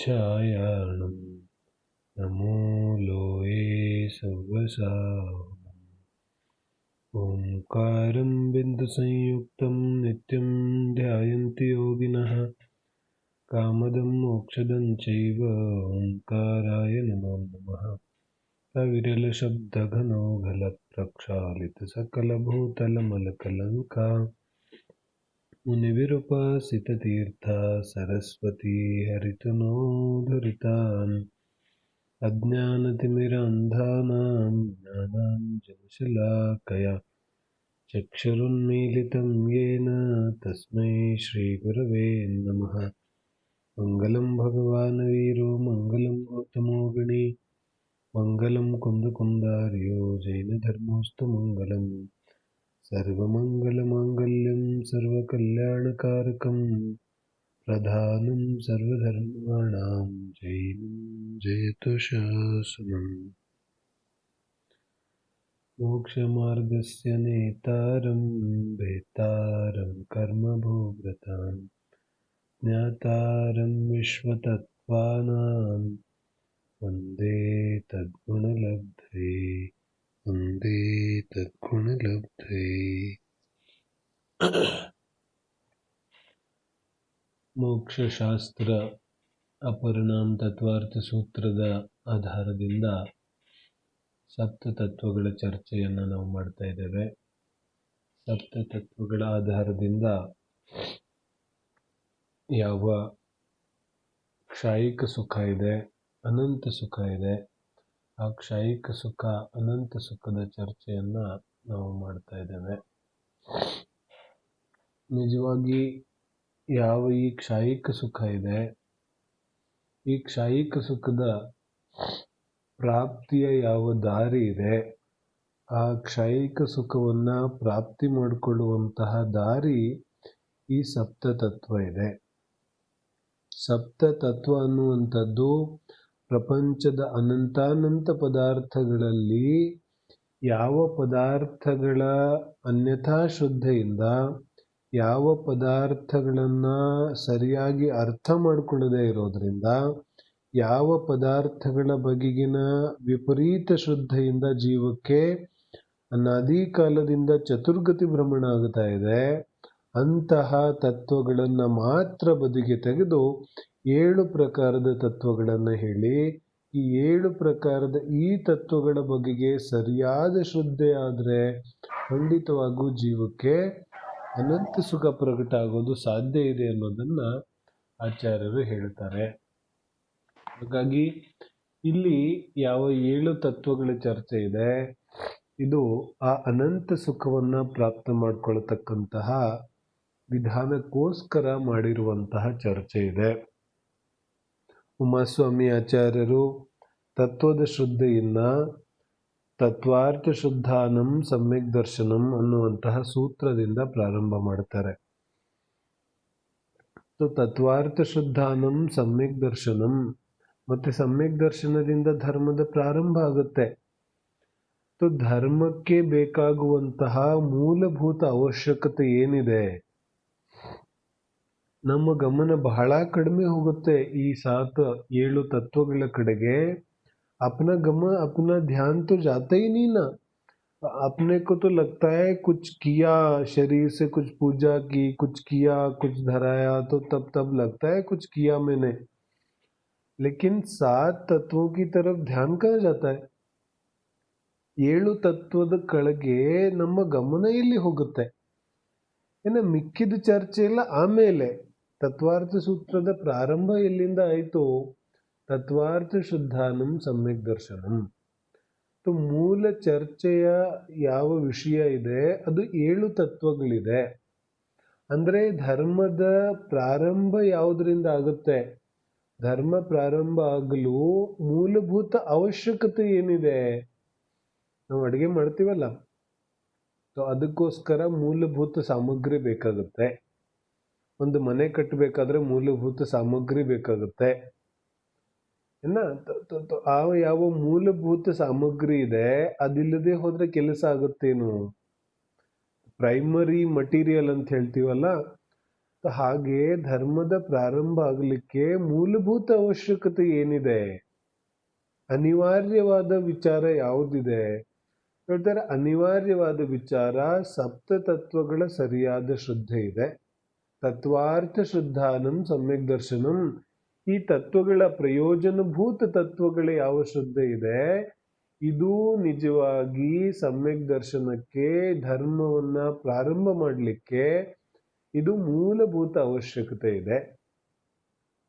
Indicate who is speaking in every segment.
Speaker 1: काच्छायाणं नमो लोये सव्वसावनं। ओंकारं बिन्दुसंयुक्तं नित्यं ध्यायन्ति योगिनः। कामदं मोक्षदं चैव ओंकाराय नमो नमः। अविरलशब्दघनौघलप्रक्षालितसकलभूतलमलकलङ्का मुनिविरूपसिततीर्था सरस्वती हरितनोधरितान् अज्ञानतिमिरान्धानां ज्ञानाञ्जनशलाकया चक्षुरुन्मीलितं येन तस्मै श्रीगुरवे नमः। मङ्गलं भगवान् वीरो मङ्गलं गौतमो गणी मङ्गलं कुन्दकुन्दार्यो जैनधर्मोऽस्तु मङ्गलम्। सर्वमङ्गलमाङ्गल्यं सर्वकल्याणकारकं प्रधानं सर्वधर्माणां जैनं जयतु शासनम्। मोक्षमार्गस्य नेतारं भेतारं कर्मभोगतां ज्ञातारं विश्वतत्त्वानां वन्दे तद्गुणलब्धये वन्दे तद्गुणलब्धये। ಮೋಕ್ಷಶಾಸ್ತ್ರ ಅಪರಿಣಾಮ ತತ್ವಾರ್ಥ ಸೂತ್ರದ ಆಧಾರದಿಂದ ಸಪ್ತತತ್ವಗಳ ಚರ್ಚೆಯನ್ನು ನಾವು ಮಾಡ್ತಾ ಇದ್ದೇವೆ. ಸಪ್ತತತ್ವಗಳ ಆಧಾರದಿಂದ ಯಾವ ಕ್ಷಾಯಿಕ ಸುಖ ಇದೆ, ಅನಂತ ಸುಖ ಇದೆ, ಆ ಕ್ಷಾಯಿಕ ಸುಖ ಅನಂತ ಸುಖದ ಚರ್ಚೆಯನ್ನು ನಾವು ಮಾಡ್ತಾ ಇದ್ದೇವೆ. ನಿಜವಾಗಿ ಯಾವ ಈ ಕ್ಷಾಯಿಕ ಸುಖ ಇದೆ, ಈ ಕ್ಷಾಯಿಕ ಸುಖದ ಪ್ರಾಪ್ತಿಯ ಯಾವ ದಾರಿ ಇದೆ, ಆ ಕ್ಷಾಯಿಕ ಸುಖವನ್ನು ಪ್ರಾಪ್ತಿ ಮಾಡಿಕೊಳ್ಳುವಂತಹ ದಾರಿ ಈ ಸಪ್ತತತ್ವ ಇದೆ. ಸಪ್ತತತ್ವ ಅನ್ನುವಂಥದ್ದು ಪ್ರಪಂಚದ ಅನಂತಾನಂತ ಪದಾರ್ಥಗಳಲ್ಲಿ ಯಾವ ಪದಾರ್ಥಗಳ ಅನ್ಯಥಾ ಶ್ರದ್ಧೆಯಿಂದ, ಯಾವ ಪದಾರ್ಥಗಳನ್ನು ಸರಿಯಾಗಿ ಅರ್ಥ ಮಾಡಿಕೊಳ್ಳದೇ ಇರೋದ್ರಿಂದ, ಯಾವ ಪದಾರ್ಥಗಳ ಬಗೆಗಿನ ವಿಪರೀತ ಶ್ರದ್ಧೆಯಿಂದ ಜೀವಕ್ಕೆ ಅನಾದಿ ಕಾಲದಿಂದ ಚತುರ್ಗತಿ ಭ್ರಮಣ ಆಗ್ತಾ ಇದೆ, ಅಂತಹ ತತ್ವಗಳನ್ನು ಮಾತ್ರ ಬದಿಗೆ ತೆಗೆದು 7 ಪ್ರಕಾರದ ತತ್ವಗಳನ್ನು ಹೇಳಿ, ಈ 7 ಪ್ರಕಾರದ ಈ ತತ್ವಗಳ ಬಗೆಗೆ ಸರಿಯಾದ ಶ್ರದ್ಧೆ ಆದರೆ ಖಂಡಿತವಾಗೂ ಜೀವಕ್ಕೆ ಅನಂತ ಸುಖ ಪ್ರಕಟ ಆಗೋದು ಸಾಧ್ಯ ಇದೆ ಅನ್ನೋದನ್ನು ಆಚಾರ್ಯರು ಹೇಳ್ತಾರೆ. ಹಾಗಾಗಿ ಇಲ್ಲಿ ಯಾವ 7 ತತ್ವಗಳ ಚರ್ಚೆ ಇದೆ, ಇದು ಆ ಅನಂತ ಸುಖವನ್ನು ಪ್ರಾಪ್ತ ಮಾಡಿಕೊಳ್ಳತಕ್ಕಂತಹ ವಿಧಾನಕ್ಕೋಸ್ಕರ ಮಾಡಿರುವಂತಹ ಚರ್ಚೆ ಇದೆ. ಉಮಾಸ್ವಾಮಿ ಆಚಾರ್ಯರು ತತ್ವದ ಶ್ರದ್ಧೆಯನ್ನ ತತ್ವಾರ್ಥ ಶುದ್ಧಾನಂ ಸಮ್ಯಕ್ ದರ್ಶನಂ ಅನ್ನುವಂತಹ ಸೂತ್ರದಿಂದ ಪ್ರಾರಂಭ ಮಾಡ್ತಾರೆ. ತತ್ವಾರ್ಥ ಶುದ್ಧಾನಂ ಸಮ್ಯಕ್ ದರ್ಶನಂ, ಮತ್ತೆ ಸಮ್ಯಕ್ ದರ್ಶನದಿಂದ ಧರ್ಮದ ಪ್ರಾರಂಭ ಆಗುತ್ತೆ. ಧರ್ಮಕ್ಕೆ ಬೇಕಾಗುವಂತಹ ಮೂಲಭೂತ ಅವಶ್ಯಕತೆ ಏನಿದೆ, ನಮ್ಮ ಗಮನ ಬಹಳ ಕಡಿಮೆ ಹೋಗುತ್ತೆ ಈ 7 तत्वಗಳ कड़ेगे। अपना अपना ध्यान तो जाता ही नहीं ना। अपने को तो लगता है कुछ किया, शरीर से कुछ पूजा की, कुछ किया, कुछ धराया, तो तब लगता है कुछ किया मैंने, लेकिन 7 तत्वों की तरफ ध्यान कहाँ जाता है? 7 ತತ್ವದ ಕಡೆಗೆ ನಮ್ಮ ಗಮನ ಇಲ್ಲಿ ಹೋಗುತ್ತೆ. ಇನ್ನು ಮಿಕ್ಕಿದ ಚರ್ಚೆ ಎಲ್ಲ ಆಮೇಲೆ. ತತ್ವಾರ್ಥ ಸೂತ್ರದ ಪ್ರಾರಂಭ ಎಲ್ಲಿಂದ ಆಯಿತು? ತತ್ವಾರ್ಥ ಶುದ್ಧಾನಂ ಸಮ್ಯಕ್ ದರ್ಶನಂ. ಮೂಲ ಚರ್ಚೆಯ ಯಾವ ವಿಷಯ ಇದೆ ಅದು 7 ತತ್ವಗಳಿದೆ. ಅಂದ್ರೆ ಧರ್ಮದ ಪ್ರಾರಂಭ ಯಾವುದರಿಂದ ಆಗುತ್ತೆ? ಧರ್ಮ ಪ್ರಾರಂಭ ಆಗಲು ಮೂಲಭೂತ ಅವಶ್ಯಕತೆ ಏನಿದೆ? ನಾವು ಅಡುಗೆ ಮಾಡ್ತೀವಲ್ಲ, ಅದಕ್ಕೋಸ್ಕರ ಮೂಲಭೂತ ಸಾಮಗ್ರಿ ಬೇಕಾಗುತ್ತೆ. ಒಂದು ಮನೆ ಕಟ್ಟಬೇಕಾದ್ರೆ ಮೂಲಭೂತ ಸಾಮಗ್ರಿ ಬೇಕಾಗುತ್ತೆ. ಆ ಯಾವ ಮೂಲಭೂತ ಸಾಮಗ್ರಿ ಇದೆ ಅದಿಲ್ಲದೆ ಹೋದ್ರೆ ಕೆಲಸ ಆಗುತ್ತೇನು? ಪ್ರೈಮರಿ ಮಟೀರಿಯಲ್ ಅಂತ ಹೇಳ್ತೀವಲ್ಲ, ಹಾಗೆ ಧರ್ಮದ ಪ್ರಾರಂಭ ಆಗಲಿಕ್ಕೆ ಮೂಲಭೂತ ಅವಶ್ಯಕತೆ ಏನಿದೆ, ಅನಿವಾರ್ಯವಾದ ವಿಚಾರ ಯಾವುದಿದೆ ಹೇಳ್ತಾರೆ? ಅನಿವಾರ್ಯವಾದ ವಿಚಾರ ಸಪ್ತ ತತ್ವಗಳ ಸರಿಯಾದ ಶ್ರದ್ಧೆ ಇದೆ. ತತ್ವಾರ್ಥ ಶ್ರದ್ಧಾನಂ ಸಮ್ಯಕ್ ದರ್ಶನಂ. ಈ ತತ್ವಗಳ ಪ್ರಯೋಜನಭೂತ ತತ್ವಗಳ ಯಾವ ಶ್ರದ್ಧೆ ಇದೆ, ಇದು ನಿಜವಾಗಿ ಸಮ್ಯಕ್ ದರ್ಶನಕ್ಕೆ, ಧರ್ಮವನ್ನ ಪ್ರಾರಂಭ ಮಾಡಲಿಕ್ಕೆ ಇದು ಮೂಲಭೂತ ಅವಶ್ಯಕತೆ ಇದೆ.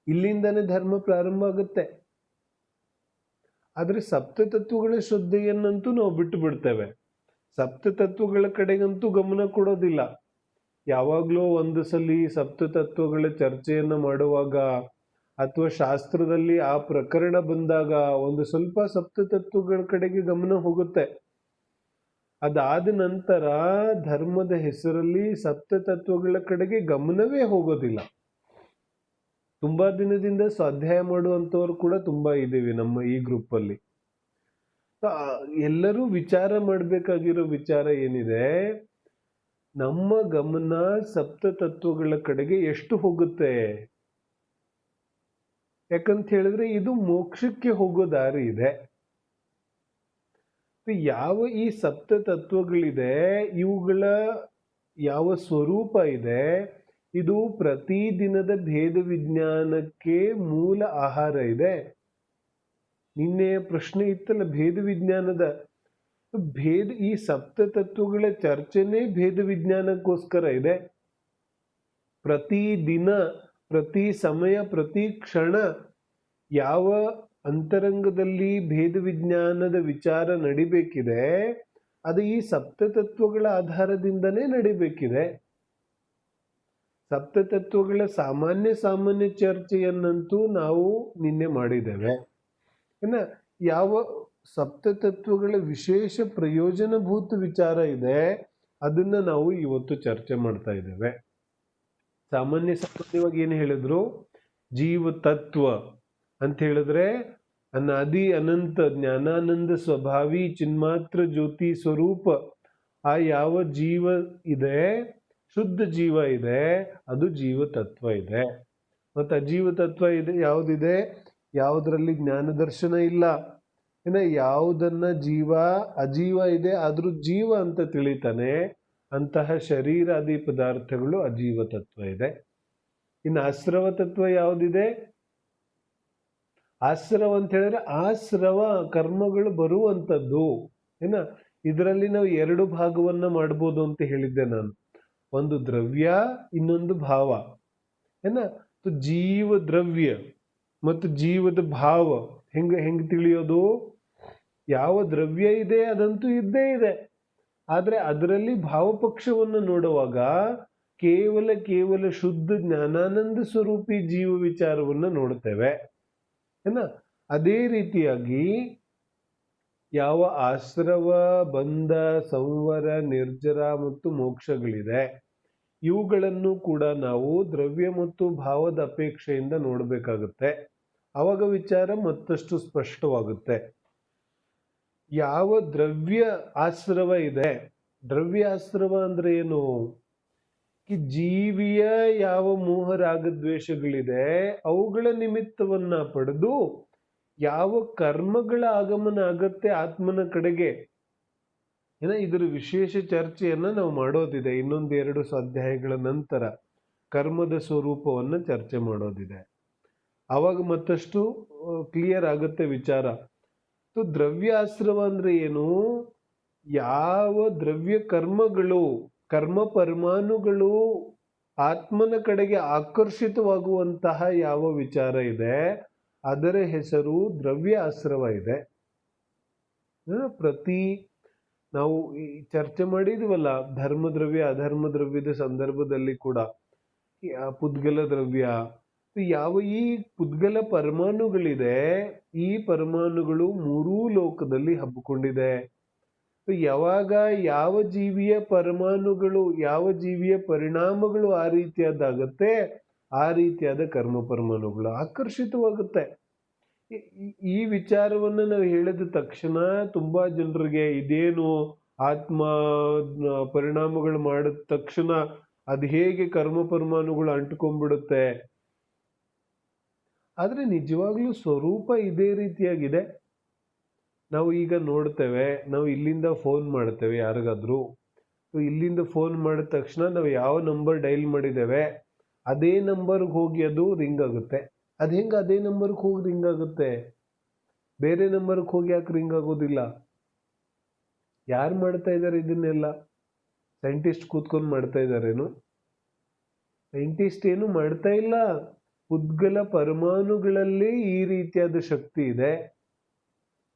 Speaker 1: ಇಲ್ಲಿಂದನೇ ಧರ್ಮ ಪ್ರಾರಂಭ ಆಗುತ್ತೆ. ಆದ್ರೆ ಸಪ್ತ ತತ್ವಗಳ ಶ್ರದ್ಧೆಯನ್ನಂತೂ ನಾವು ಬಿಟ್ಟು ಬಿಡ್ತೇವೆ. ಸಪ್ತ ತತ್ವಗಳ ಕಡೆಗಂತೂ ಗಮನ ಕೊಡೋದಿಲ್ಲ. ಯಾವಾಗ್ಲೋ ಒಂದು ಸಲ ಸಪ್ತ ತತ್ವಗಳ ಚರ್ಚೆಯನ್ನ ಮಾಡುವಾಗ ಅಥವಾ ಶಾಸ್ತ್ರದಲ್ಲಿ ಆ ಪ್ರಕರಣ ಬಂದಾಗ ಒಂದು ಸ್ವಲ್ಪ ಸಪ್ತ ತತ್ವಗಳ ಕಡೆಗೆ ಗಮನ ಹೋಗುತ್ತೆ. ಅದಾದ ನಂತರ ಧರ್ಮದ ಹೆಸರಲ್ಲಿ ಸಪ್ತ ತತ್ವಗಳ ಕಡೆಗೆ ಗಮನವೇ ಹೋಗೋದಿಲ್ಲ. ತುಂಬಾ ದಿನದಿಂದ ಸ್ವಾಧ್ಯಾಯ ಮಾಡುವಂತವ್ರು ಕೂಡ ತುಂಬಾ ಇದ್ದೀವಿ ನಮ್ಮ ಈ ಗ್ರೂಪ್ ಅಲ್ಲಿ. ಎಲ್ಲರೂ ವಿಚಾರ ಮಾಡಬೇಕಾಗಿರೋ ವಿಚಾರ ಏನಿದೆ, ನಮ್ಮ ಗಮನ ಸಪ್ತ ತತ್ವಗಳ ಕಡೆಗೆ ಎಷ್ಟು ಹೋಗುತ್ತೆ? ಯಾಕಂತ ಹೇಳಿದ್ರೆ ಇದು ಮೋಕ್ಷಕ್ಕೆ ಹೋಗೋ ದಾರಿ ಇದೆ. ಯಾವ ಈ ಸಪ್ತ ತತ್ವಗಳಿದೆ, ಇವುಗಳ ಯಾವ ಸ್ವರೂಪ ಇದೆ, ಇದು ಪ್ರತಿದಿನದ ಭೇದ ವಿಜ್ಞಾನಕ್ಕೆ ಮೂಲ ಆಹಾರ ಇದೆ. ನಿನ್ನೆ ಪ್ರಶ್ನೆ ಇತ್ತಲ್ಲ ಭೇದ ವಿಜ್ಞಾನದ. ಈ ಸಪ್ತ ತತ್ವಗಳ ಚರ್ಚೆನೇ ಭೇದ ವಿಜ್ಞಾನಕ್ಕೋಸ್ಕರ ಇದೆ. ಪ್ರತಿ ದಿನ, ಪ್ರತಿ ಸಮಯ, ಪ್ರತಿ ಕ್ಷಣ ಯಾವ ಅಂತರಂಗದಲ್ಲಿ ಭೇದ ವಿಜ್ಞಾನದ ವಿಚಾರ ನಡಿಬೇಕಿದೆ, ಅದು ಈ ಸಪ್ತ ತತ್ವಗಳ ಆಧಾರದಿಂದನೇ ನಡಿಬೇಕಿದೆ. ಸಪ್ತ ತತ್ವಗಳ ಸಾಮಾನ್ಯ ಚರ್ಚೆಯನ್ನಂತೂ ನಾವು ನಿನ್ನೆ ಮಾಡಿದ್ದೇವೆ. ಯಾವ ಸಪ್ತ ತತ್ವಗಳ ವಿಶೇಷ ಪ್ರಯೋಜನಭೂತ ವಿಚಾರ ಇದೆ ಅದನ್ನ ನಾವು ಇವತ್ತು ಚರ್ಚೆ ಮಾಡ್ತಾ ಇದ್ದೇವೆ. ಸಾಮಾನ್ಯವಾಗಿ ಏನು ಹೇಳಿದ್ರು, ಜೀವ ತತ್ವ ಅಂತ ಹೇಳಿದ್ರೆ ಅನಾದಿ ಅನಂತ ಜ್ಞಾನಾನಂದ ಸ್ವಭಾವಿ ಚಿನ್ಮಾತ್ರ ಜ್ಯೋತಿ ಸ್ವರೂಪ ಆ ಯಾವ ಜೀವ ಇದೆ, ಶುದ್ಧ ಜೀವ ಇದೆ, ಅದು ಜೀವ ತತ್ವ ಇದೆ. ಮತ್ತೆ ಅಜೀವ ತತ್ವ ಇದೆ ಯಾವುದಿದೆ, ಯಾವುದರಲ್ಲಿ ಜ್ಞಾನ ದರ್ಶನ ಇಲ್ಲ, ಯಾವುದನ್ನ ಜೀವ ಅಜೀವ ಇದೆ ಆದ್ರೂ ಜೀವ ಅಂತ ತಿಳಿತಾನೆ, ಅಂತಹ ಶರೀರಾದಿ ಪದಾರ್ಥಗಳು ಅಜೀವ ತತ್ವ ಇದೆ. ಇನ್ನು ಆಶ್ರವ ತತ್ವ ಯಾವುದಿದೆ, ಆಶ್ರವ ಅಂತ ಹೇಳಿದ್ರೆ ಆಶ್ರವ ಕರ್ಮಗಳು ಬರುವಂಥದ್ದು. ಇದರಲ್ಲಿ ನಾವು ಎರಡು ಭಾಗವನ್ನ ಮಾಡ್ಬೋದು ಅಂತ ಹೇಳಿದ್ದೆ ನಾನು. ಒಂದು ದ್ರವ್ಯ, ಇನ್ನೊಂದು ಭಾವ. ಜೀವ ದ್ರವ್ಯ ಮತ್ತು ಜೀವದ ಭಾವ ಹೆಂಗ್ ತಿಳಿಯೋದು? ಯಾವ ದ್ರವ್ಯ ಇದೆ ಅದಂತೂ ಇದ್ದೇ ಇದೆ, ಆದ್ರೆ ಅದರಲ್ಲಿ ಭಾವಪಕ್ಷವನ್ನು ನೋಡುವಾಗ ಕೇವಲ ಶುದ್ಧ ಜ್ಞಾನಾನಂದ ಸ್ವರೂಪಿ ಜೀವ ವಿಚಾರವನ್ನ ನೋಡ್ತೇವೆ. ಅದೇ ರೀತಿಯಾಗಿ ಯಾವ ಆಶ್ರವ, ಬಂಧ, ಸಂವರ, ನಿರ್ಜರ ಮತ್ತು ಮೋಕ್ಷಗಳಿದೆ, ಇವುಗಳನ್ನು ಕೂಡ ನಾವು ದ್ರವ್ಯ ಮತ್ತು ಭಾವದ ಅಪೇಕ್ಷೆಯಿಂದ ನೋಡಬೇಕಾಗುತ್ತೆ. ಅವಾಗ ವಿಚಾರ ಮತ್ತಷ್ಟು ಸ್ಪಷ್ಟವಾಗುತ್ತೆ. ಯಾವ ದ್ರವ್ಯ ಆಶ್ರವ ಇದೆ, ದ್ರವ್ಯ ಆಶ್ರವ ಅಂದ್ರೆ ಏನು? ಜೀವಿಯ ಯಾವ ಮೋಹ ರಾಗದ್ವೇಷಗಳಿದೆ ಅವುಗಳ ನಿಮಿತ್ತವನ್ನ ಪಡೆದು ಯಾವ ಕರ್ಮಗಳ ಆಗಮನ ಆಗತ್ತೆ ಆತ್ಮನ ಕಡೆಗೆ, ಇದರ ವಿಶೇಷ ಚರ್ಚೆಯನ್ನ ನಾವು ಮಾಡೋದಿದೆ. ಇನ್ನೊಂದೆರಡು ಸ್ವಾಧ್ಯಾಯಗಳ ನಂತರ ಕರ್ಮದ ಸ್ವರೂಪವನ್ನ ಚರ್ಚೆ ಮಾಡೋದಿದೆ. ಅವಾಗ ಮತ್ತಷ್ಟು ಕ್ಲಿಯರ್ ಆಗುತ್ತೆ ವಿಚಾರ. ದ್ರವ್ಯಾಶ್ರವ ಅಂದ್ರೆ ಏನು? ಯಾವ ದ್ರವ್ಯ ಕರ್ಮಗಳು, ಕರ್ಮ ಪರಮಾಣುಗಳು ಆತ್ಮನ ಕಡೆಗೆ ಆಕರ್ಷಿತವಾಗುವಂತಹ ಯಾವ ವಿಚಾರ ಇದೆ ಅದರ ಹೆಸರು ದ್ರವ್ಯ ಆಶ್ರವ ಇದೆ. ನಾವು ಈ ಚರ್ಚೆ ಮಾಡಿದ್ವಲ್ಲ ಧರ್ಮ ದ್ರವ್ಯ ಅಧರ್ಮ ದ್ರವ್ಯದ ಸಂದರ್ಭದಲ್ಲಿ ಕೂಡ ಪುದ್ಗಲ ದ್ರವ್ಯ, ಯಾವ ಈ ಪುದ್ಗಲ ಪರಮಾಣುಗಳಿದೆ, ಈ ಪರಮಾಣುಗಳು ಮೂರೂ ಲೋಕದಲ್ಲಿ ಹಬ್ಬಿಕೊಂಡಿದೆ. ಯಾವಾಗ ಯಾವ ಜೀವಿಯ ಪರಮಾಣುಗಳು, ಯಾವ ಜೀವಿಯ ಪರಿಣಾಮಗಳು ಆ ರೀತಿಯಾದಾಗತ್ತೆ, ಆ ರೀತಿಯಾದ ಕರ್ಮ ಪರಮಾಣುಗಳು ಆಕರ್ಷಿತವಾಗುತ್ತೆ. ಈ ವಿಚಾರವನ್ನ ನಾವು ಹೇಳಿದ ತಕ್ಷಣ ತುಂಬಾ ಜನರಿಗೆ ಇದೇನು ಆತ್ಮ ಪರಿಣಾಮಗಳು ಮಾಡಿದ ತಕ್ಷಣ ಅದು ಹೇಗೆ ಕರ್ಮ ಪರಮಾಣುಗಳು ಅಂಟ್ಕೊಂಡ್ಬಿಡುತ್ತೆ. ಆದ್ರೆ ನಿಜವಾಗ್ಲೂ ಸ್ವರೂಪ ಇದೇ ರೀತಿಯಾಗಿದೆ. ನಾವು ಈಗ ನೋಡ್ತೇವೆ, ನಾವು ಇಲ್ಲಿಂದ ಫೋನ್ ಮಾಡ್ತೇವೆ ಯಾರಿಗಾದ್ರೂ, ಇಲ್ಲಿಂದ ಫೋನ್ ಮಾಡಿದ ತಕ್ಷಣ ನಾವು ಯಾವ ನಂಬರ್ ಡೈಲ್ ಮಾಡಿದ್ದೇವೆ ಅದೇ ನಂಬರ್ಗೆ ಹೋಗಿ ಅದು ರಿಂಗ್ ಆಗುತ್ತೆ. ಅದು ಹೆಂಗೆ ಅದೇ ನಂಬರ್ಗೆ ಹೋಗಿ ರಿಂಗ್ ಆಗುತ್ತೆ? ಬೇರೆ ನಂಬರ್ಗೆ ಹೋಗಿ ಯಾಕೆ ರಿಂಗ್ ಆಗೋದಿಲ್ಲ? ಯಾರು ಮಾಡ್ತಾ ಇದ್ದಾರೆ ಇದನ್ನೆಲ್ಲ? ಸೈಂಟಿಸ್ಟ್ ಕೂತ್ಕೊಂಡು ಮಾಡ್ತಾ ಇದ್ದಾರೇನು? ಸೈಂಟಿಸ್ಟ್ ಏನು ಮಾಡ್ತಾ ಇಲ್ಲ. ಉದ್ಗಲ ಪರಮಾಣುಗಳಲ್ಲಿ ಈ ರೀತಿಯಾದ ಶಕ್ತಿ ಇದೆ.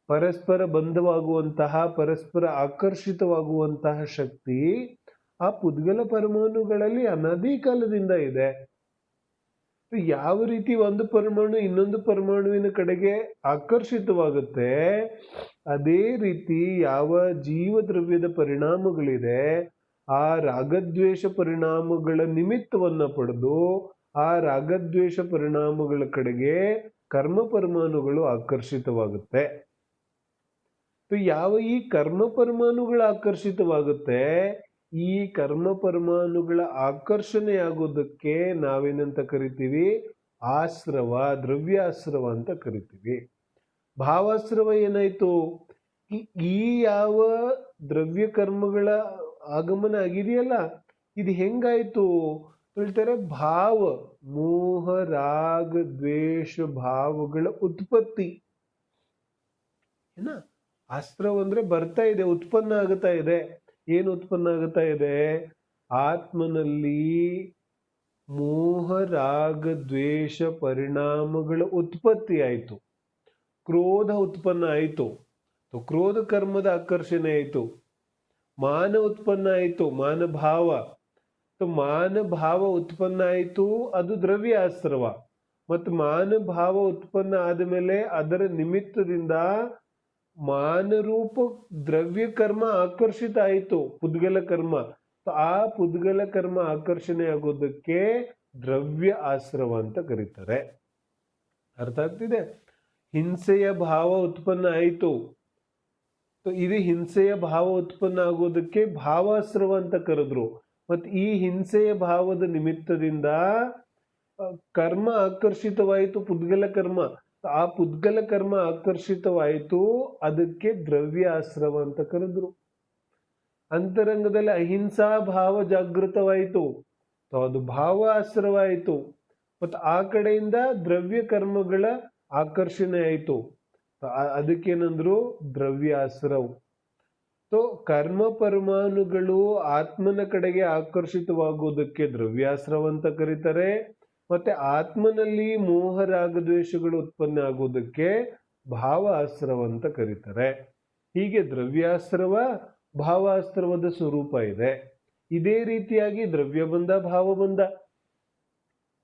Speaker 1: ಪರಸ್ಪರ ಬಂಧವಾಗುವಂತಹ, ಪರಸ್ಪರ ಆಕರ್ಷಿತವಾಗುವಂತಹ ಶಕ್ತಿ ಆ ಪುದ್ಗಲ ಪರಮಾಣುಗಳಲ್ಲಿ ಅನಾದಿ ಕಾಲದಿಂದ ಇದೆ. ಯಾವ ರೀತಿ ಒಂದು ಪರಮಾಣು ಇನ್ನೊಂದು ಪರಮಾಣುವಿನ ಕಡೆಗೆ ಆಕರ್ಷಿತವಾಗುತ್ತೆ, ಅದೇ ರೀತಿ ಯಾವ ಜೀವದ್ರವ್ಯದ ಪರಿಣಾಮಗಳಿದೆ ಆ ರಾಗದ್ವೇಷ ಪರಿಣಾಮಗಳ ನಿಮಿತ್ತವನ್ನ ಪಡೆದು ಆ ರಾಗದ್ವೇಷ ಪರಿಣಾಮಗಳ ಕಡೆಗೆ ಕರ್ಮ ಪರಮಾಣುಗಳು ಆಕರ್ಷಿತವಾಗುತ್ತೆ. ಯಾವ ಈ ಕರ್ಮ ಪರಮಾಣುಗಳು ಆಕರ್ಷಿತವಾಗುತ್ತೆ, ಈ ಕರ್ಮ ಪರಮಾಣುಗಳ ಆಕರ್ಷಣೆಯಾಗೋದಕ್ಕೆ ನಾವೇನಂತ ಕರಿತೀವಿ? ಆಶ್ರವ, ದ್ರವ್ಯಾಶ್ರವ ಅಂತ ಕರಿತೀವಿ. ಭಾವಾಶ್ರವ ಏನಾಯ್ತು? ಈ ಯಾವ ದ್ರವ್ಯ ಕರ್ಮಗಳ ಆಗಮನ ಆಗಿದೆಯಲ್ಲ, ಇದು ಹೆಂಗಾಯ್ತು ಹೇಳ್ತಾರೆ? ಭಾವ, ಮೋಹ ರಾಗ ದ್ವೇಷ ಭಾವಗಳ ಉತ್ಪತ್ತಿ ಏನ. ಆಶ್ರವ ಅಂದ್ರೆ ಬರ್ತಾ ಇದೆ, ಉತ್ಪನ್ನ ಆಗುತ್ತಾ ಇದೆ. ಏನು ಉತ್ಪನ್ನ ಆಗುತ್ತಾ ಇದೆ? ಆತ್ಮನಲ್ಲಿ ಮೋಹ ರಾಗ ದ್ವೇಷ ಪರಿಣಾಮಗಳ ಉತ್ಪತ್ತಿ ಆಯಿತು. ಕ್ರೋಧ ಉತ್ಪನ್ನ ಆಯಿತು, ಕ್ರೋಧ ಕರ್ಮದ ಆಕರ್ಷಣೆ ಆಯಿತು. ಮಾನ ಉತ್ಪನ್ನ ಆಯಿತು, ಮಾನ ಭಾವ. ಮಾನ ಭಾವ ಉತ್ಪನ್ನ ಆಯಿತು, ಅದು ದ್ರವ್ಯ ಆಶ್ರವ. ಮತ್ತು ಮಾನ ಭಾವ ಉತ್ಪನ್ನ ಆದಮೇಲೆ ಅದರ ನಿಮಿತ್ತದಿಂದ ಮಾನರೂಪ ದ್ರವ್ಯ ಕರ್ಮ ಆಕರ್ಷಿತ ಆಯಿತು, ಪುದ್ಗಲ ಕರ್ಮ. ಆ ಪುದ್ಗಲ ಕರ್ಮ ಆಕರ್ಷಣೆ ಆಗೋದಕ್ಕೆ ದ್ರವ್ಯ ಆಶ್ರವ ಅಂತ ಕರೀತಾರೆ. ಅರ್ಥ ಆಗ್ತಿದೆ? ಹಿಂಸೆಯ ಭಾವ ಉತ್ಪನ್ನ ಆಯಿತು, ಇದು ಹಿಂಸೆಯ ಭಾವ ಉತ್ಪನ್ನ ಆಗೋದಕ್ಕೆ ಭಾವಾಶ್ರವ ಅಂತ ಕರೆದ್ರು. ಮತ್ತು ಈ ಹಿಂಸೆಯ ಭಾವದ ನಿಮಿತ್ತದಿಂದ ಕರ್ಮ ಆಕರ್ಷಿತವಾಯಿತು, ಪುದ್ಗಲ ಕರ್ಮ. ಆ ಪುದ್ಗಲ ಕರ್ಮ ಆಕರ್ಷಿತವಾಯಿತು, ಅದಕ್ಕೆ ದ್ರವ್ಯ ಆಶ್ರವ ಅಂತ ಕರೆದ್ರು. ಅಂತರಂಗದಲ್ಲಿ ಅಹಿಂಸಾ ಭಾವ ಜಾಗೃತವಾಯಿತು, ಅದು ಭಾವ ಆಶ್ರವ ಆಯಿತು. ಮತ್ತು ಆ ಕಡೆಯಿಂದ ದ್ರವ್ಯ ಕರ್ಮಗಳ ಆಕರ್ಷಣೆ ಆಯಿತು, ಅದಕ್ಕೇನಂದ್ರು? ದ್ರವ್ಯ ಆಶ್ರವ. ಕರ್ಮ ಪರಮಾಣುಗಳು ಆತ್ಮನ ಕಡೆಗೆ ಆಕರ್ಷಿತವಾಗುವುದಕ್ಕೆ ದ್ರವ್ಯಾಶ್ರವ ಅಂತ ಕರೀತಾರೆ. ಮತ್ತೆ ಆತ್ಮನಲ್ಲಿ ಮೋಹ ರಾಗದ್ವೇಷಗಳು ಉತ್ಪನ್ನ ಆಗುವುದಕ್ಕೆ ಭಾವ ಆಶ್ರವ ಅಂತ ಕರೀತಾರೆ. ಹೀಗೆ ದ್ರವ್ಯಾಶ್ರವ ಭಾವಾಶ್ರವದ ಸ್ವರೂಪ ಇದೆ. ಇದೇ ರೀತಿಯಾಗಿ ದ್ರವ್ಯಬಂಧ ಭಾವಬಂಧ.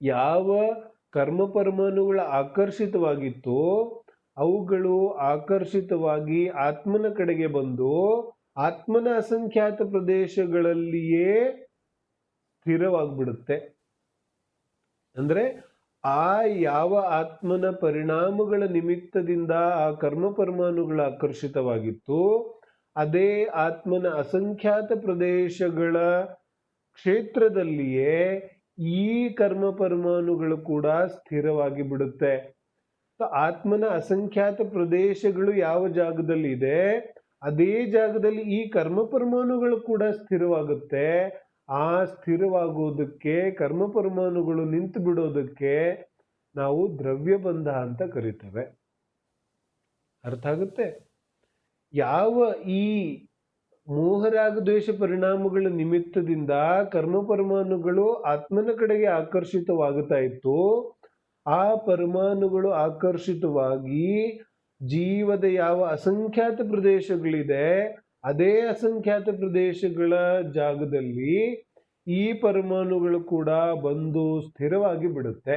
Speaker 1: ಯಾವ ಕರ್ಮ ಪರಮಾಣುಗಳ ಆಕರ್ಷಿತವಾಗಿತ್ತು ಅವುಗಳು ಆಕರ್ಷಿತವಾಗಿ ಆತ್ಮನ ಕಡೆಗೆ ಬಂದು ಆತ್ಮನ ಅಸಂಖ್ಯಾತ ಪ್ರದೇಶಗಳಲ್ಲಿಯೇ ಸ್ಥಿರವಾಗ್ಬಿಡುತ್ತೆ. ಅಂದ್ರೆ ಆ ಯಾವ ಆತ್ಮನ ಪರಿಣಾಮಗಳ ನಿಮಿತ್ತದಿಂದ ಆ ಕರ್ಮ ಪರಮಾಣುಗಳ ಆಕರ್ಷಿತವಾಗಿತ್ತು, ಅದೇ ಆತ್ಮನ ಅಸಂಖ್ಯಾತ ಪ್ರದೇಶಗಳ ಕ್ಷೇತ್ರದಲ್ಲಿಯೇ ಈ ಕರ್ಮ ಪರಮಾಣುಗಳು ಕೂಡ ಸ್ಥಿರವಾಗಿ ಬಿಡುತ್ತೆ. ಆತ್ಮನ ಅಸಂಖ್ಯಾತ ಪ್ರದೇಶಗಳು ಯಾವ ಜಾಗದಲ್ಲಿ ಇದೆ ಅದೇ ಜಾಗದಲ್ಲಿ ಈ ಕರ್ಮ ಪರಮಾಣುಗಳು ಕೂಡ ಸ್ಥಿರವಾಗುತ್ತೆ. ಆ ಸ್ಥಿರವಾಗುವುದಕ್ಕೆ, ಕರ್ಮ ಪರಮಾಣುಗಳು ನಿಂತು ಬಿಡೋದಕ್ಕೆ ನಾವು ದ್ರವ್ಯಬಂಧ ಅಂತ ಕರಿತೇವೆ. ಅರ್ಥ ಆಗುತ್ತೆ? ಯಾವ ಈ ಮೋಹರಾಗ ದ್ವೇಷ ಪರಿಣಾಮಗಳ ನಿಮಿತ್ತದಿಂದ ಕರ್ಮ ಪರಮಾಣುಗಳು ಆತ್ಮನ ಕಡೆಗೆ ಆಕರ್ಷಿತವಾಗುತ್ತಾ ಇತ್ತು, ಆ ಪರಮಾಣುಗಳು ಆಕರ್ಷಿತವಾಗಿ ಜೀವದ ಯಾವ ಅಸಂಖ್ಯಾತ ಪ್ರದೇಶಗಳಿದೆ ಅದೇ ಅಸಂಖ್ಯಾತ ಪ್ರದೇಶಗಳ ಜಾಗದಲ್ಲಿ ಈ ಪರಮಾಣುಗಳು ಕೂಡ ಬಂದು ಸ್ಥಿರವಾಗಿ ಬಿಡುತ್ತೆ.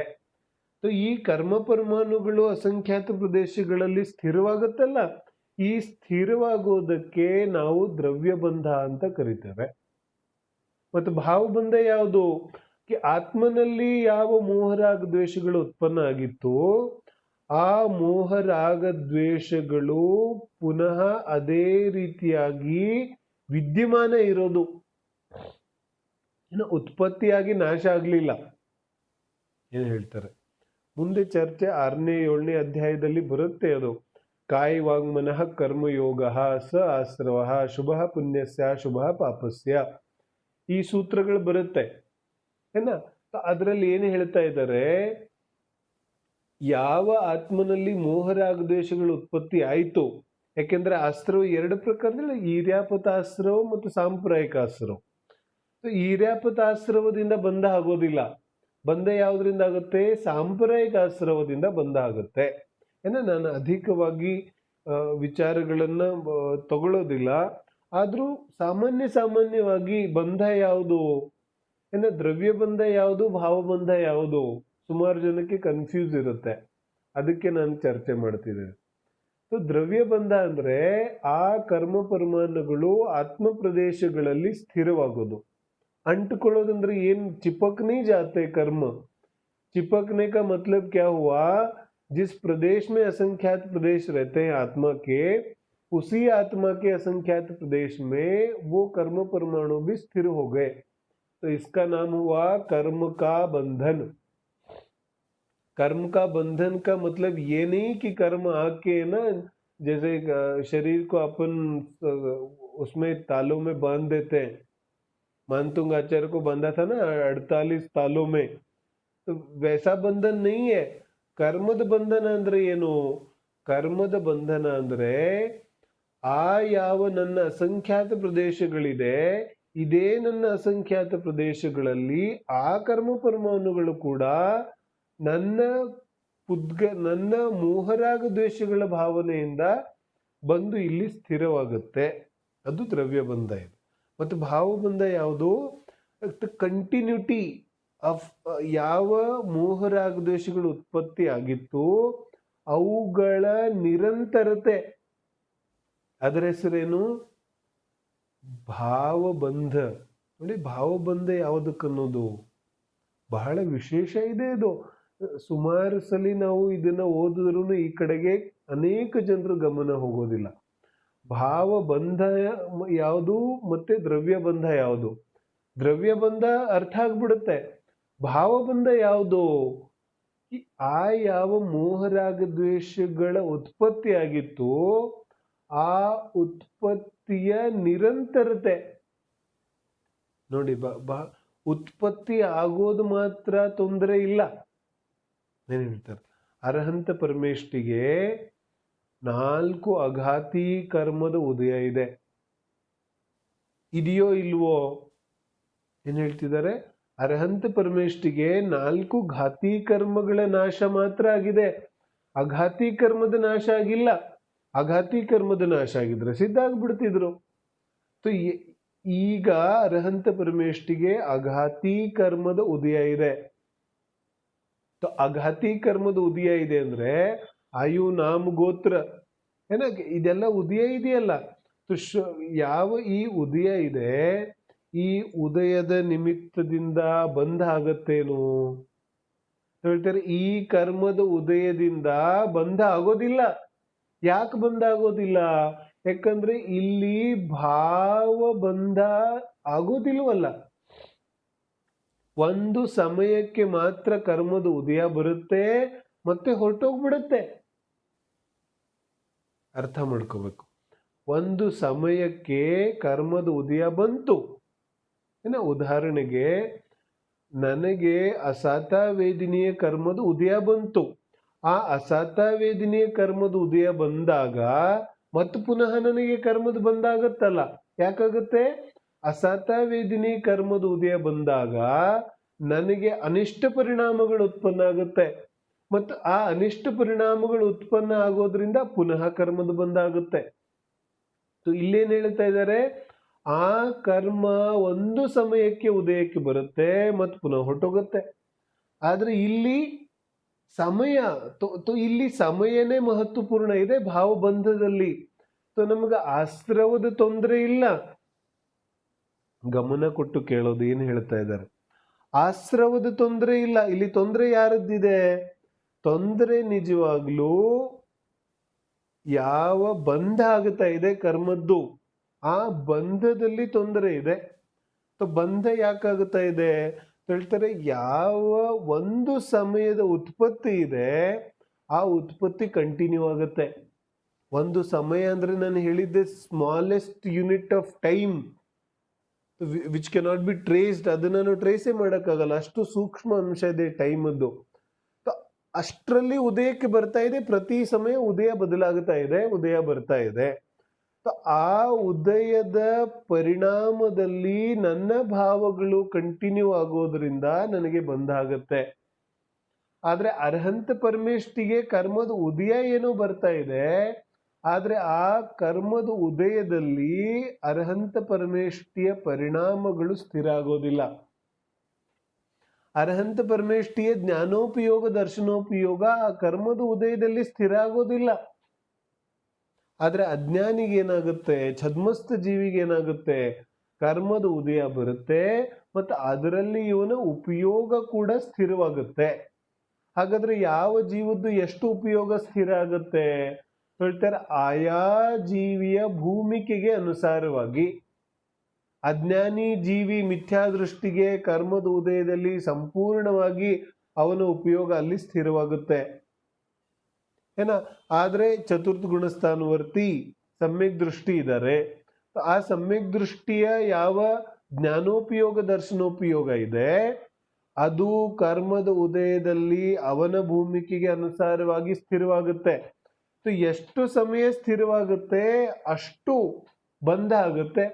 Speaker 1: ಈ ಕರ್ಮ ಪರಮಾಣುಗಳು ಅಸಂಖ್ಯಾತ ಪ್ರದೇಶಗಳಲ್ಲಿ ಸ್ಥಿರವಾಗುತ್ತಲ್ಲ, ಈ ಸ್ಥಿರವಾಗುವುದಕ್ಕೆ ನಾವು ದ್ರವ್ಯಬಂಧ ಅಂತ ಕರಿತೇವೆ. ಮತ್ತು ಭಾವಬಂಧ ಯಾವುದು? ಆತ್ಮನಲ್ಲಿ ಯಾವ ಮೋಹರಾಗ ದ್ವೇಷಗಳು ಉತ್ಪನ್ನ ಆಗಿತ್ತು ಆ ಮೋಹರಾಗ ದ್ವೇಷಗಳು ಪುನಃ ಅದೇ ರೀತಿಯಾಗಿ ವಿದ್ಯಮಾನ ಇರೋದು. ಇನ್ನು ಉತ್ಪತ್ತಿಯಾಗಿ ನಾಶ ಆಗ್ಲಿಲ್ಲ. ಏನ್ ಹೇಳ್ತಾರೆ ಮುಂದೆ ಚರ್ಚೆ 6ನೇ 7ನೇ ಅಧ್ಯಾಯದಲ್ಲಿ ಬರುತ್ತೆ ಅದು. ಕಾಯಿ ವಾಗ್ಮನಃ ಕರ್ಮಯೋಗ ಸ ಆಶ್ರವ ಶುಭ ಪುಣ್ಯಸ್ಯ ಶುಭ ಪಾಪಸ್ಯ, ಈ ಸೂತ್ರಗಳು ಬರುತ್ತೆ ಏನ. ಅದರಲ್ಲಿ ಏನು ಹೇಳ್ತಾ ಇದ್ದಾರೆ, ಯಾವ ಆತ್ಮನಲ್ಲಿ ಮೋಹರಾಗದ್ವೇಷಗಳು ಉತ್ಪತ್ತಿ ಆಯ್ತು, ಯಾಕೆಂದ್ರೆ ಅಸ್ತ್ರವು 2 ಪ್ರಕಾರದಲ್ಲಿ, ಈರ್ಯಾಪತಾಸ್ತ್ರವು ಮತ್ತು ಸಾಂಪ್ರಾಯಿಕ ಅಸ್ತ್ರವು. ಈರ್ಯಾಪತಾಸ್ತ್ರವದಿಂದ ಬಂಧ ಆಗೋದಿಲ್ಲ. ಬಂಧ ಯಾವುದರಿಂದ ಆಗುತ್ತೆ? ಸಾಂಪ್ರಾಯಿಕ ಆಶ್ರವದಿಂದ ಬಂಧ ಆಗುತ್ತೆ. ನಾನು ಅಧಿಕವಾಗಿ ವಿಚಾರಗಳನ್ನ ತಗೊಳ್ಳೋದಿಲ್ಲ. ಆದ್ರೂ ಸಾಮಾನ್ಯವಾಗಿ ಬಂಧ ಯಾವುದು, ದ್ರವ್ಯ ಬಂಧ ಯಾವುದು, ಭಾವಬಂಧ ಯಾವುದು, ಸುಮಾರು ಜನಕ್ಕೆ ಕನ್ಫ್ಯೂಸ್ ಇರುತ್ತೆ. ಅದಕ್ಕೆ ನಾನು ಚರ್ಚೆ ಮಾಡ್ತಿದ್ದೇನೆ. ದ್ರವ್ಯ ಬಂಧ ಅಂದ್ರೆ ಆ ಕರ್ಮ ಪರಮಾಣುಗಳು ಆತ್ಮ ಪ್ರದೇಶಗಳಲ್ಲಿ ಸ್ಥಿರವಾಗೋದು. अंटಕೊಳ್ಳೋದಂದ್ರೆ ಏನ್? चिपक नहीं जाते कर्म. चिपकने का मतलब क्या हुआ? जिस प्रदेश में असंख्यात प्रदेश रहते हैं आत्मा के, उसी आत्मा के असंख्यात प्रदेश में वो कर्म परमाणु भी स्थिर हो गए, तो इसका नाम हुआ कर्म का बंधन. कर्म का बंधन का मतलब ये नहीं कि कर्म आके ना, जैसे शरीर को अपन उसमें तालों में बांध देते हैं. मानतुंग आचार्य को बांधा था ना 48 तालों में, तो वैसा बंधन नहीं है. कर्मद बंधन ಅಂದ್ರೆ ಏನು? ಕರ್ಮದ ಬಂಧನ ಅಂದ್ರೆ ಆ ಯಾವ ನನ್ನ ಅಸಂಖ್ಯಾತ ಪ್ರದೇಶಗಳಿದೆ, ಇದೇ ನನ್ನ ಅಸಂಖ್ಯಾತ ಪ್ರದೇಶಗಳಲ್ಲಿ ಆ ಕರ್ಮ ಪರಮಾಣುಗಳು ಕೂಡ ನನ್ನ ಮೋಹರಾಗ ದ್ವೇಷಗಳ ಭಾವನೆಯಿಂದ ಬಂದು ಇಲ್ಲಿ ಸ್ಥಿರವಾಗುತ್ತೆ. ಅದು ದ್ರವ್ಯ ಬಂಧ. ಇದು ಮತ್ತು ಭಾವಬಂಧ ಯಾವುದು? ಕಂಟಿನ್ಯೂಟಿ ಆಫ್ ಯಾವ ಮೋಹರಾಗದ್ವೇಷಗಳು ಉತ್ಪತ್ತಿ ಆಗಿತ್ತು ಅವುಗಳ ನಿರಂತರತೆ, ಅದರ ಹೆಸರೇನು? ಭಾವಬಂಧ. ನೋಡಿ, ಭಾವಬಂಧ ಯಾವುದಕ್ಕನ್ನೋದು ಬಹಳ ವಿಶೇಷ ಇದೆ. ಇದು ಸುಮಾರು ಸಲ ನಾವು ಇದನ್ನ ಓದಿದ್ರು ಈ ಕಡೆಗೆ ಅನೇಕ ಜನರು ಗಮನ ಹೋಗೋದಿಲ್ಲ. ಭಾವಬಂಧ ಯಾವುದು ಮತ್ತೆ ದ್ರವ್ಯ ಬಂಧ ಯಾವುದು? ದ್ರವ್ಯ ಬಂಧ ಅರ್ಥ ಆಗ್ಬಿಡುತ್ತೆ. ಭಾವಬಂಧ ಯಾವುದು? ಆ ಯಾವ ಮೋಹರಾಗದ್ವೇಷಗಳ ಉತ್ಪತ್ತಿ ಆಗಿತ್ತು ಆ ಉತ್ಪತ್ತಿಯ ನಿರಂತರತೆ ನೋಡಿ. ಉತ್ಪತ್ತಿ ಆಗೋದು ಮಾತ್ರ ತೊಂದರೆ ಇಲ್ಲ. ಏನ್ ಹೇಳ್ತಾರೆ? ಅರ್ಹಂತ ಪರಮೇಷ್ಠಿಗೆ 4 ಅಘಾತಿ ಕರ್ಮದ ಉದಯ ಇದೆ. ಇದೆಯೋ ಇಲ್ವೋ? ಏನ್ ಹೇಳ್ತಿದ್ದಾರೆ? ಅರ್ಹಂತ ಪರಮೇಷ್ಠಿಗೆ 4 ಘಾತಿ ಕರ್ಮಗಳ ನಾಶ ಮಾತ್ರ ಆಗಿದೆ. ಅಘಾತಿ ಕರ್ಮದ ನಾಶ ಆಗಿಲ್ಲ. ಅಘಾತಿ ಕರ್ಮದ ನಾಶ ಆಗಿದ್ರೆ ಸಿದ್ಧ ಆಗ್ಬಿಡ್ತಿದ್ರು. ಈಗ ಅರ್ಹಂತ ಪರಮೇಷ್ಠಿಗೆ ಅಘಾತಿ ಕರ್ಮದ ಉದಯ ಇದೆ. ಅಘಾತಿ ಕರ್ಮದ ಉದಯ ಇದೆ ಅಂದ್ರೆ ಆಯು ನಾಮ ಗೋತ್ರ ಇದೆಲ್ಲ ಉದಯ ಇದೆಯಲ್ಲ. ಯಾವ ಈ ಉದಯ ಇದೆ, ಈ ಉದಯದ ನಿಮಿತ್ತದಿಂದ ಬಂಧ ಆಗತ್ತೇನು ಹೇಳ್ತಾರೆ? ಈ ಕರ್ಮದ ಉದಯದಿಂದ ಬಂಧ ಆಗೋದಿಲ್ಲ. ಯಾಕೆ ಬಂಧ ಆಗೋದಿಲ್ಲ? ಯಾಕಂದ್ರೆ ಇಲ್ಲಿ ಭಾವ ಬಂಧ ಆಗೋದಿಲ್ವಲ್ಲ. ಒಂದು ಸಮಯಕ್ಕೆ ಮಾತ್ರ ಕರ್ಮದ ಉದಯ ಬರುತ್ತೆ ಮತ್ತೆ ಹೊರಟೋಗ್ಬಿಡುತ್ತೆ. ಅರ್ಥ ಮಾಡ್ಕೋಬೇಕು. ಒಂದು ಸಮಯಕ್ಕೆ ಕರ್ಮದ ಉದಯ ಬಂತು. ಉದಾಹರಣೆಗೆ ನನಗೆ ಅಸಾತ ವೇದಿನಿಯ ಕರ್ಮದ ಉದಯ ಬಂತು. ಆ ಅಸಾತ ವೇದಿನಿಯ ಕರ್ಮದ ಉದಯ ಬಂದಾಗ ಮತ್ತು ಪುನಃ ನನಗೆ ಕರ್ಮದ ಬಂದಾಗತ್ತಲ್ಲ. ಯಾಕಾಗತ್ತೆ? ಅಸಾತ ವೇದಿನಿ ಕರ್ಮದ ಉದಯ ಬಂದಾಗ ನನಗೆ ಅನಿಷ್ಟ ಪರಿಣಾಮಗಳು ಉತ್ಪನ್ನ ಆಗುತ್ತೆ. ಮತ್ತು ಆ ಅನಿಷ್ಟ ಪರಿಣಾಮಗಳು ಉತ್ಪನ್ನ ಆಗೋದ್ರಿಂದ ಪುನಃ ಕರ್ಮದ ಬಂಧ ಆಗುತ್ತೆ. ಇಲ್ಲೇನ್ ಹೇಳ್ತಾ ಇದ್ದಾರೆ? ಆ ಕರ್ಮ ಒಂದು ಸಮಯಕ್ಕೆ ಉದಯಕ್ಕೆ ಬರುತ್ತೆ ಮತ್ತು ಪುನಃ ಹೊರಟೋಗುತ್ತೆ. ಆದ್ರೆ ಇಲ್ಲಿ ಸಮಯ ಇಲ್ಲಿ ಸಮಯನೇ ಮಹತ್ವಪೂರ್ಣ ಇದೆ ಭಾವಬಂಧದಲ್ಲಿ. ನಮಗೆ ಆಶ್ರವದ ತೊಂದರೆ ಇಲ್ಲ. ಗಮನ ಕೊಟ್ಟು ಕೇಳೋದು ಏನ್ ಹೇಳ್ತಾ ಇದ್ದಾರೆ? ಆಶ್ರವದ ತೊಂದರೆ ಇಲ್ಲ. ಇಲ್ಲಿ ತೊಂದರೆ ಯಾರದ್ದಿದೆ? ತೊಂದರೆ ನಿಜವಾಗ್ಲೂ ಯಾವ ಬಂಧ ಆಗ್ತಾ ಇದೆ ಕರ್ಮದ್ದು, ಆ ಬಂಧದಲ್ಲಿ ತೊಂದರೆ ಇದೆ. ಬಂಧ ಯಾಕಾಗುತ್ತಾ ಇದೆ ಹೇಳ್ತಾರೆ, ಯಾವ ಒಂದು ಸಮಯದ ಉತ್ಪತ್ತಿ ಇದೆ ಆ ಉತ್ಪತ್ತಿ ಕಂಟಿನ್ಯೂ ಆಗುತ್ತೆ. ಒಂದು ಸಮಯ ಅಂದ್ರೆ ನಾನು ಹೇಳಿದ್ದೆ smallest unit of time which cannot be traced, ಅದನ್ನ ನಾವು ಟ್ರೇಸೇ ಮಾಡೋಕ್ಕಾಗಲ್ಲ, ಅಷ್ಟು ಸೂಕ್ಷ್ಮ ಅಂಶ ಇದೆ ಟೈಮ್ ಅದು. ಅಷ್ಟರಲ್ಲಿ ಉದಯಕ್ಕೆ ಬರ್ತಾ ಇದೆ, ಪ್ರತಿ ಸಮಯ ಉದಯ ಬದಲಾಗುತ್ತಾ ಇದೆ, ಉದಯ ಬರ್ತಾ ಇದೆ. ಆ ಉದಯದ ಪರಿಣಾಮದಲ್ಲಿ ನನ್ನ ಭಾವಗಳು ಕಂಟಿನ್ಯೂ ಆಗೋದ್ರಿಂದ ನನಗೆ ಬಂಧ ಆಗತ್ತೆ. ಆದ್ರೆ ಅರ್ಹಂತ ಪರಮೇಷ್ಠಿಗೆ ಕರ್ಮದ ಉದಯ ಏನೋ ಬರ್ತಾ ಇದೆ, ಆದ್ರೆ ಆ ಕರ್ಮದ ಉದಯದಲ್ಲಿ ಅರ್ಹಂತ ಪರಮೇಷ್ಠಿಯ ಪರಿಣಾಮಗಳು ಸ್ಥಿರ ಆಗೋದಿಲ್ಲ. ಅರ್ಹಂತ ಪರಮೇಷ್ಠಿಯ ಜ್ಞಾನೋಪಯೋಗ ದರ್ಶನೋಪಯೋಗ ಆ ಕರ್ಮದ ಉದಯದಲ್ಲಿ ಸ್ಥಿರ ಆಗೋದಿಲ್ಲ. ಆದ್ರೆ ಅಜ್ಞಾನಿಗೆ ಏನಾಗುತ್ತೆ, ಛದ್ಮಸ್ಥ ಜೀವಿಗೆ ಏನಾಗುತ್ತೆ, ಕರ್ಮದ ಉದಯ ಬರುತ್ತೆ ಮತ್ತು ಅದರಲ್ಲಿ ಇವನ ಉಪಯೋಗ ಕೂಡ ಸ್ಥಿರವಾಗುತ್ತೆ. ಹಾಗಾದ್ರೆ ಯಾವ ಜೀವದ್ದು ಎಷ್ಟು ಉಪಯೋಗ ಸ್ಥಿರ ಆಗುತ್ತೆ ಹೇಳ್ತಾರೆ, ಆಯಾ ಜೀವಿಯ ಭೂಮಿಕೆಗೆ ಅನುಸಾರವಾಗಿ. ಅಜ್ಞಾನಿ ಜೀವಿ ಮಿಥ್ಯಾದೃಷ್ಟಿಗೆ ಕರ್ಮದ ಉದಯದಲ್ಲಿ ಸಂಪೂರ್ಣವಾಗಿ ಅವನ ಉಪಯೋಗ ಅಲ್ಲಿ ಸ್ಥಿರವಾಗುತ್ತೆ ಏನ. ಆದ್ರೆ ಚತುರ್ಥ ಗುಣಸ್ಥಾನವರ್ತಿ ಸಮ್ಯಕ್ ದೃಷ್ಟಿ ಇದ್ದಾರೆ, ಆ ಸಮ್ಯಕ್ ದೃಷ್ಟಿಯ ಯಾವ ಜ್ಞಾನೋಪಯೋಗ ದರ್ಶನೋಪಯೋಗ ಇದೆ ಅದು ಕರ್ಮದ ಉದಯದಲ್ಲಿ ಅವನ ಭೂಮಿಕೆಗೆ ಅನುಸಾರವಾಗಿ ಸ್ಥಿರವಾಗುತ್ತೆ. ಎಷ್ಟು ಸಮಯ ಸ್ಥಿರವಾಗುತ್ತೆ ಅಷ್ಟು ಬಂಧ ಆಗುತ್ತೆ,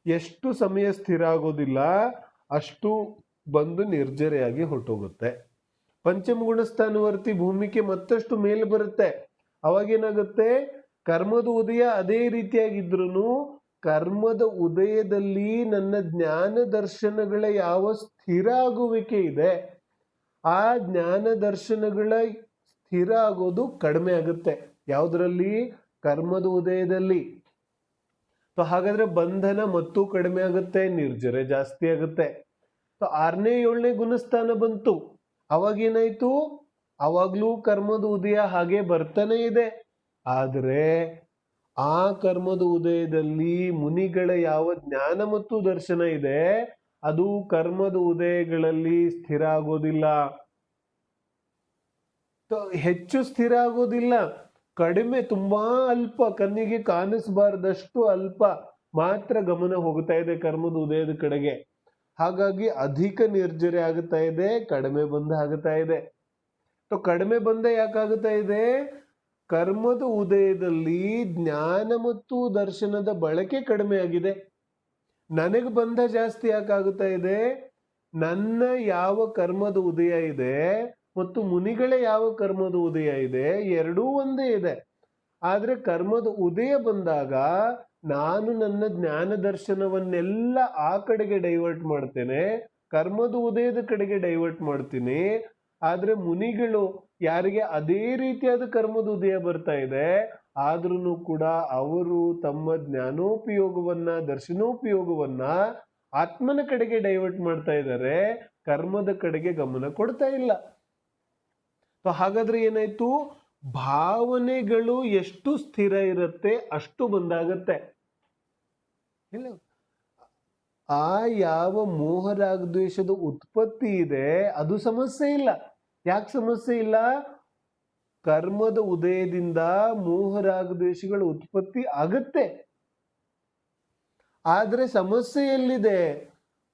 Speaker 1: ಎಷ್ಟು ಸಮಯ ಸ್ಥಿರ ಆಗೋದಿಲ್ಲ ಅಷ್ಟು ಬಂದು ನಿರ್ಜರೆಯಾಗಿ ಹೊರಟೋಗುತ್ತೆ. ಪಂಚಮ ಗುಣಸ್ಥಾನವರ್ತಿ ಭೂಮಿಕೆ ಮತ್ತಷ್ಟು ಮೇಲೆ ಬರುತ್ತೆ. ಅವಾಗೇನಾಗುತ್ತೆ, ಕರ್ಮದ ಉದಯ ಅದೇ ರೀತಿಯಾಗಿದ್ರು ಕರ್ಮದ ಉದಯದಲ್ಲಿ ನನ್ನ ಜ್ಞಾನ ದರ್ಶನಗಳ ಯಾವ ಸ್ಥಿರ ಆಗುವಿಕೆ ಇದೆ ಆ ಜ್ಞಾನ ದರ್ಶನಗಳ ಸ್ಥಿರ ಆಗೋದು ಕಡಿಮೆ ಆಗುತ್ತೆ. ಯಾವುದರಲ್ಲಿ? ಕರ್ಮದ ಉದಯದಲ್ಲಿ. ಹಾಗಾದ್ರೆ ಬಂಧನ ಮತ್ತೂ ಕಡಿಮೆ ಆಗುತ್ತೆ, ನಿರ್ಜರೆ ಜಾಸ್ತಿ ಆಗುತ್ತೆ. ಆರನೇ ಏಳನೇ ಗುಣಸ್ಥಾನ ಬಂತು, ಅವಾಗೇನಾಯ್ತು, ಅವಾಗ್ಲೂ ಕರ್ಮದ ಉದಯ ಹಾಗೆ ಬರ್ತಾನೆ ಇದೆ. ಆದ್ರೆ ಆ ಕರ್ಮದ ಉದಯದಲ್ಲಿ ಮುನಿಗಳ ಯಾವ ಜ್ಞಾನ ಮತ್ತು ದರ್ಶನ ಇದೆ ಅದು ಕರ್ಮದ ಉದಯಗಳಲ್ಲಿ ಸ್ಥಿರ ಆಗೋದಿಲ್ಲ, ಹೆಚ್ಚು ಸ್ಥಿರ ಆಗೋದಿಲ್ಲ, ಕಡಿಮೆ, ತುಂಬಾ ಅಲ್ಪ, ಕಣ್ಣಿಗೆ ಕಾಣಿಸಬಾರ್ದಷ್ಟು ಅಲ್ಪ ಮಾತ್ರ ಗಮನ ಹೋಗ್ತಾ ಇದೆ ಕರ್ಮದ ಉದಯದ ಕಡೆಗೆ. ಹಾಗಾಗಿ ಅಧಿಕ ನಿರ್ಜರೆ ಆಗುತ್ತಾ ಇದೆ, ಕಡಿಮೆ ಬಂಧ ಆಗುತ್ತಾ ಇದೆ. ಕಡಿಮೆ ಬಂಧ ಯಾಕಾಗುತ್ತಾ ಇದೆ? ಕರ್ಮದ ಉದಯದಲ್ಲಿ ಜ್ಞಾನ ಮತ್ತು ದರ್ಶನದ ಬಳಕೆ ಕಡಿಮೆ ಆಗಿದೆ. ನನಗೆ ಬಂಧ ಜಾಸ್ತಿ ಯಾಕಾಗುತ್ತಾ ಇದೆ? ನನ್ನ ಯಾವ ಕರ್ಮದ ಉದಯ ಇದೆ ಮತ್ತು ಮುನಿಗಳ ಯಾವ ಕರ್ಮದ ಉದಯ ಇದೆ ಎರಡೂ ಒಂದೇ ಇದೆ. ಆದ್ರೆ ಕರ್ಮದ ಉದಯ ಬಂದಾಗ ನಾನು ನನ್ನ ಜ್ಞಾನ ದರ್ಶನವನ್ನೆಲ್ಲ ಆ ಕಡೆಗೆ ಡೈವರ್ಟ್ ಮಾಡ್ತೇನೆ, ಕರ್ಮದ ಉದಯದ ಕಡೆಗೆ ಡೈವರ್ಟ್ ಮಾಡ್ತೀನಿ. ಆದ್ರೆ ಮುನಿಗಳು ಯಾರಿಗೆ ಅದೇ ರೀತಿಯಾದ ಕರ್ಮದ ಉದಯ ಬರ್ತಾ ಇದೆ ಆದ್ರೂ ಕೂಡ ಅವರು ತಮ್ಮ ಜ್ಞಾನೋಪಯೋಗವನ್ನ ದರ್ಶನೋಪಯೋಗವನ್ನ ಆತ್ಮನ ಕಡೆಗೆ ಡೈವರ್ಟ್ ಮಾಡ್ತಾ ಇದ್ದಾರೆ, ಕರ್ಮದ ಕಡೆಗೆ ಗಮನ ಕೊಡ್ತಾ ಇಲ್ಲ. ಹಾಗಾದ್ರೆ ಏನಾಯ್ತು, ಭಾವನೆಗಳು ಎಷ್ಟು ಸ್ಥಿರ ಇರುತ್ತೆ ಅಷ್ಟು ಬಂದಾಗತ್ತೆ. ಇಲ್ಲ, ಆ ಯಾವ ಮೋಹರಾಗದ್ವೇಷದ ಉತ್ಪತ್ತಿ ಇದೆ ಅದು ಸಮಸ್ಯೆ ಇಲ್ಲ. ಯಾಕೆ ಸಮಸ್ಯೆ ಇಲ್ಲ? ಕರ್ಮದ ಉದಯದಿಂದ ಮೋಹರಾಗದ್ವೇಷಗಳ ಉತ್ಪತ್ತಿ ಆಗತ್ತೆ. ಆದ್ರೆ ಸಮಸ್ಯೆ ಎಲ್ಲಿದೆ?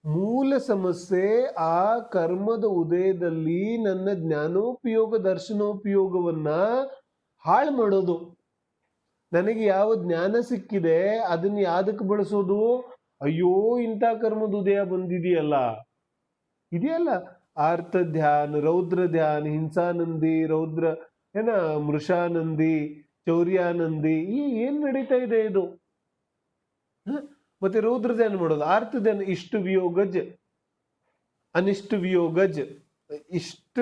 Speaker 1: ಮೂಲ ಸಮಸ್ಯೆ ಆ ಕರ್ಮದ ಉದಯದಲ್ಲಿ ನನ್ನ ಜ್ಞಾನೋಪಯೋಗ ದರ್ಶನೋಪಯೋಗವನ್ನ ಹಾಳು ಮಾಡೋದು. ನನಗೆ ಯಾವ ಜ್ಞಾನ ಸಿಕ್ಕಿದೆ ಅದನ್ನ ಯಾವ್ದಕ್ಕೆ ಬಳಸೋದು? ಅಯ್ಯೋ ಇಂಥ ಕರ್ಮದ ಉದಯ ಬಂದಿದೆಯಲ್ಲ, ಇದೆಯಲ್ಲ ಆರ್ತ ಧ್ಯಾನ, ರೌದ್ರ ಧ್ಯಾನ, ಹಿಂಸಾನಂದಿ, ರೌದ್ರ ಮೃಷಾನಂದಿ, ಚೌರ್ಯಾನಂದಿ, ಏನ್ ನಡೀತಾ ಇದೆ ಇದು? ಮತ್ತೆ ರೌದ್ರ ಧ್ಯಾನ ಮಾಡೋದು, ಆರ್ತ ಧ್ಯಾನ, ಇಷ್ಟ ವಿಯೋಗಜ್ ಅನಿಷ್ಟ ವಿಯೋಗಜ್, ಇಷ್ಟ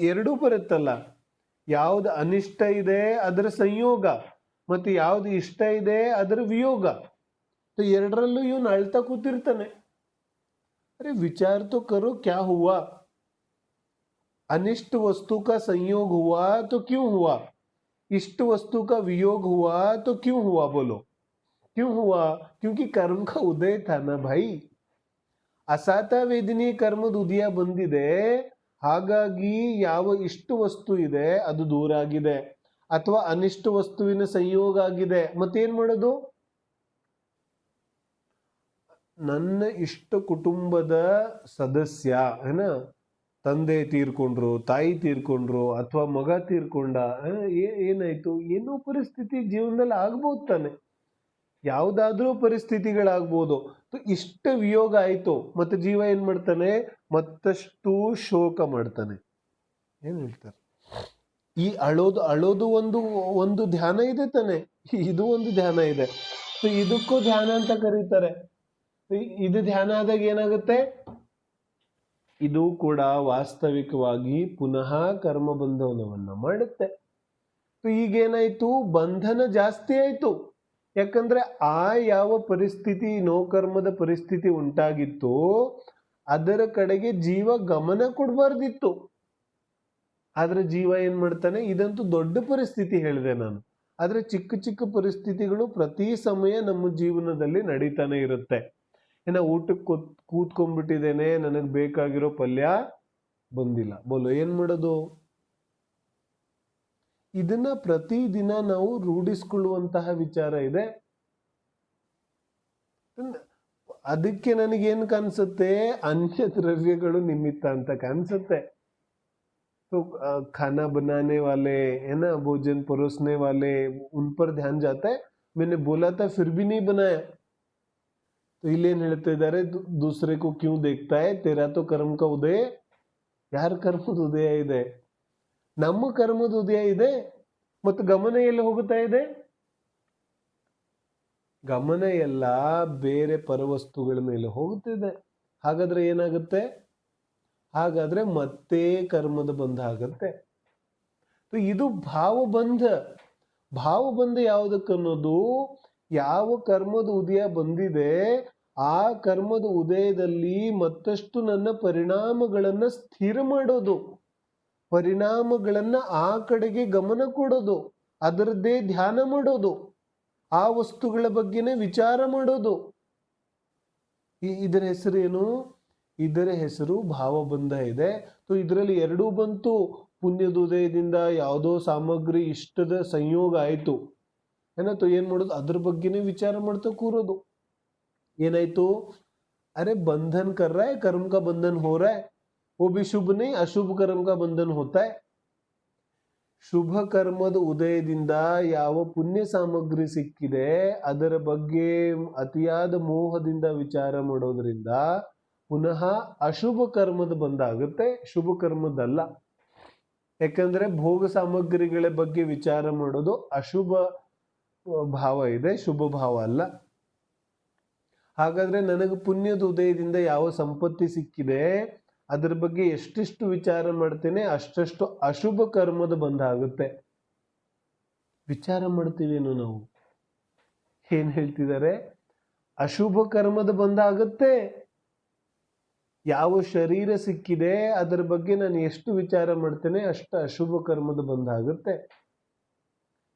Speaker 1: ಎರಡೂ ಬರುತ್ತಲ್ಲ, ಯಾವ್ದು ಅನಿಷ್ಟ ಇದೆ ಅದರ ಸಂಯೋಗ ಮತ್ತೆ ಯಾವ್ದು ಇಷ್ಟ ಇದೆ ಅದರ ವಿಯೋಗ. ಎರಡರಲ್ಲೂ ಇವನು ಅಳ್ತಾ ಕೂತಿರ್ತಾನೆ. अरे विचार तो करो क्या हुआ, अनिष्ट वस्तु का संयोग हुआ तो क्यों हुआ, इष्ट वस्तु का वियोग हुआ तो क्यों हुआ? बोलो, क्यों हुआ? क्योंकि कर्म का उदय था ना भाई. ಅಸಾತ ವೇದಿನಿ ಕರ್ಮದ ಉದಯ ಬಂದಿದೆ. ಹಾಗಾಗಿ ಯಾವ ಇಷ್ಟ ವಸ್ತು ಇದೆ ಅದು ದೂರ ಆಗಿದೆ, ಅಥವಾ ಅನಿಷ್ಟ ವಸ್ತುವಿನ ಸಂಯೋಗ ಆಗಿದೆ. ಮತ್ತೇನ್ ಮಾಡೋದು? ನನ್ನ ಇಷ್ಟ ಕುಟುಂಬದ ಸದಸ್ಯ ಏನ, ತಂದೆ ತೀರ್ಕೊಂಡ್ರು, ತಾಯಿ ತೀರ್ಕೊಂಡ್ರು, ಅಥವಾ ಮಗ ತೀರ್ಕೊಂಡ, ಏನಾಯ್ತು? ಏನೋ ಪರಿಸ್ಥಿತಿ ಜೀವನದಲ್ಲಿ ಆಗ್ಬೋದು ತಾನೆ, ಯಾವ್ದಾದ್ರೂ ಪರಿಸ್ಥಿತಿಗಳಾಗ್ಬೋದು. ಇಷ್ಟ ವಿಯೋಗ ಆಯ್ತು, ಮತ್ತೆ ಜೀವ ಏನ್ ಮಾಡ್ತಾನೆ? ಮತ್ತಷ್ಟು ಶೋಕ ಮಾಡ್ತಾನೆ. ಏನ್ ಹೇಳ್ತಾರೆ? ಈ ಅಳೋದು ಒಂದು ಧ್ಯಾನ ಇದೆ ತಾನೆ, ಇದು ಒಂದು ಧ್ಯಾನ ಇದೆ. ಇದಕ್ಕೂ ಧ್ಯಾನ ಅಂತ ಕರೀತಾರೆ. ಇದು ಧ್ಯಾನ ಆದಾಗ ಏನಾಗುತ್ತೆ? ಇದು ಕೂಡ ವಾಸ್ತವಿಕವಾಗಿ ಪುನಃ ಕರ್ಮ ಬಂಧನವನ್ನ ಮಾಡುತ್ತೆ. ಈಗೇನಾಯ್ತು? ಬಂಧನ ಜಾಸ್ತಿ ಆಯ್ತು. ಯಾಕಂದ್ರೆ ಯಾವ ಪರಿಸ್ಥಿತಿ, ನೋಕರ್ಮದ ಪರಿಸ್ಥಿತಿ ಉಂಟಾಗಿತ್ತು ಅದರ ಕಡೆಗೆ ಜೀವ ಗಮನ ಕೊಡಬಾರ್ದಿತ್ತು. ಆದ್ರೆ ಜೀವ ಏನ್ ಮಾಡ್ತಾನೆ? ಇದಂತೂ ದೊಡ್ಡ ಪರಿಸ್ಥಿತಿ ಹೇಳಿದೆ ನಾನು, ಆದ್ರೆ ಚಿಕ್ಕ ಚಿಕ್ಕ ಪರಿಸ್ಥಿತಿಗಳು ಪ್ರತಿ ಸಮಯ ನಮ್ಮ ಜೀವನದಲ್ಲಿ ನಡೀತಾನೆ ಇರುತ್ತೆ. ಊಟಕ್ಕೆ ಕೂತ್ಕೊಂಡ್ಬಿಟ್ಟಿದ್ದೇನೆ, ನನಗ್ ಬೇಕಾಗಿರೋ ಪಲ್ಯ ಬಂದಿಲ್ಲ, ಬೋಲು ಏನ್ ಮಾಡೋದು? ಇದನ್ನ ಪ್ರತಿದಿನ ನಾವು ರೂಢಿಸ್ಕೊಳ್ಳುವಂತಹ ವಿಚಾರ ಇದೆ. ಅದಕ್ಕೆ ನನಗೇನ್ ಕಾಣಿಸುತ್ತೆ? ಅನ್ಯ ದ್ರವ್ಯಗಳು ನಿಮಿತ್ತ ಅಂತ ಕಾಣಿಸುತ್ತೆ. तो खाना बनाने वाले है ना, भोजन परोसने वाले, उन पर ध्यान जाता है. मैंने बोला था फिर भी नहीं बनाया. तो ಇಲ್ಲೇನ್ ಹೇಳ್ತಾ ಇದ್ದಾರೆ? दूसरे को क्यों देखता है, तेरा तो कर्म का उदय. ಯಾರ ಕರ್ಮದ ಉದಯ ಇದೆ? ನಮ್ಮ ಕರ್ಮದ ಉದಯ ಇದೆ. ಮತ್ತು ಗಮನ ಎಲ್ಲಿ ಹೋಗುತ್ತಾ ಇದೆ? ಗಮನ ಎಲ್ಲ ಬೇರೆ ಪರವಸ್ತುಗಳ ಮೇಲೆ ಹೋಗುತ್ತಿದೆ. ಹಾಗಾದ್ರೆ ಏನಾಗುತ್ತೆ? ಹಾಗಾದ್ರೆ ಮತ್ತೆ ಕರ್ಮದ ಬಂಧ ಆಗತ್ತೆ. ಇದು ಭಾವಬಂಧ. ಭಾವಬಂಧ ಯಾವುದಕ್ಕನ್ನೋದು, ಯಾವ ಕರ್ಮದ ಉದಯ ಬಂದಿದೆ ಆ ಕರ್ಮದ ಉದಯದಲ್ಲಿ ಮತ್ತಷ್ಟು ನನ್ನ ಪರಿಣಾಮಗಳನ್ನ ಸ್ಥಿರ ಮಾಡೋದು, ಪರಿಣಾಮಗಳನ್ನ ಆ ಕಡೆಗೆ ಗಮನ ಕೊಡೋದು, ಅದರದ್ದೇ ಧ್ಯಾನ ಮಾಡೋದು, ಆ ವಸ್ತುಗಳ ಬಗ್ಗೆನೇ ವಿಚಾರ ಮಾಡೋದು. ಇದರ ಹೆಸರೇನು? ಇದರ ಹೆಸರು ಭಾವಬಂಧ ಇದೆ. ಇದರಲ್ಲಿ ಎರಡೂ ಬಂತು. ಪುಣ್ಯದ ಉದಯದಿಂದ ಯಾವುದೋ ಸಾಮಗ್ರಿ ಇಷ್ಟದ ಸಂಯೋಗ ಆಯ್ತು ಏನಾಯ್ತು? ಏನ್ ಮಾಡೋದು? ಅದ್ರ ಬಗ್ಗೆನೇ ವಿಚಾರ ಮಾಡ್ತಾ ಕೂರೋದು. ಏನಾಯ್ತು? ಅರೆ ಬಂಧನ್ ಕರ್ ರहा है, कर्म का बंधन हो रहा है, वो भी शुभ नहीं अशुभ कर्म का बंधन होता है. ಶುಭ ಕರ್ಮದ ಉದಯದಿಂದ ಯಾವ ಪುಣ್ಯ ಸಾಮಗ್ರಿ ಸಿಕ್ಕಿದೆ ಅದರ ಬಗ್ಗೆ ಅತಿಯಾದ ಮೋಹದಿಂದ ವಿಚಾರ ಮಾಡೋದ್ರಿಂದ ಪುನಃ ಅಶುಭ ಕರ್ಮದ ಬಂಧ ಆಗುತ್ತೆ, ಶುಭ ಕರ್ಮದಲ್ಲ. ಯಾಕಂದ್ರೆ ಭೋಗ ಸಾಮಗ್ರಿಗಳ ಬಗ್ಗೆ ವಿಚಾರ ಮಾಡೋದು ಅಶುಭ ಭಾವ ಇದೆ, ಶುಭ ಭಾವ ಅಲ್ಲ. ಹಾಗಾದ್ರೆ ನನಗೆ ಪುಣ್ಯದ ಉದಯದಿಂದ ಯಾವ ಸಂಪತ್ತಿ ಸಿಕ್ಕಿದೆ ಅದರ ಬಗ್ಗೆ ಎಷ್ಟೆಷ್ಟು ವಿಚಾರ ಮಾಡ್ತೇನೆ ಅಷ್ಟಷ್ಟು ಅಶುಭ ಕರ್ಮದ ಬಂಧ ಆಗುತ್ತೆ. ವಿಚಾರ ಮಾಡ್ತೀವೇನು ನಾವು? ಏನ್ ಹೇಳ್ತಿದ್ದಾರೆ? ಅಶುಭ ಕರ್ಮದ ಬಂಧ ಆಗುತ್ತೆ. ಯಾವ ಶರೀರ ಸಿಕ್ಕಿದೆ ಅದರ ಬಗ್ಗೆ ನಾನು ಎಷ್ಟು ವಿಚಾರ ಮಾಡ್ತೇನೆ ಅಷ್ಟು ಅಶುಭ ಕರ್ಮದ ಬಂಧ ಆಗುತ್ತೆ.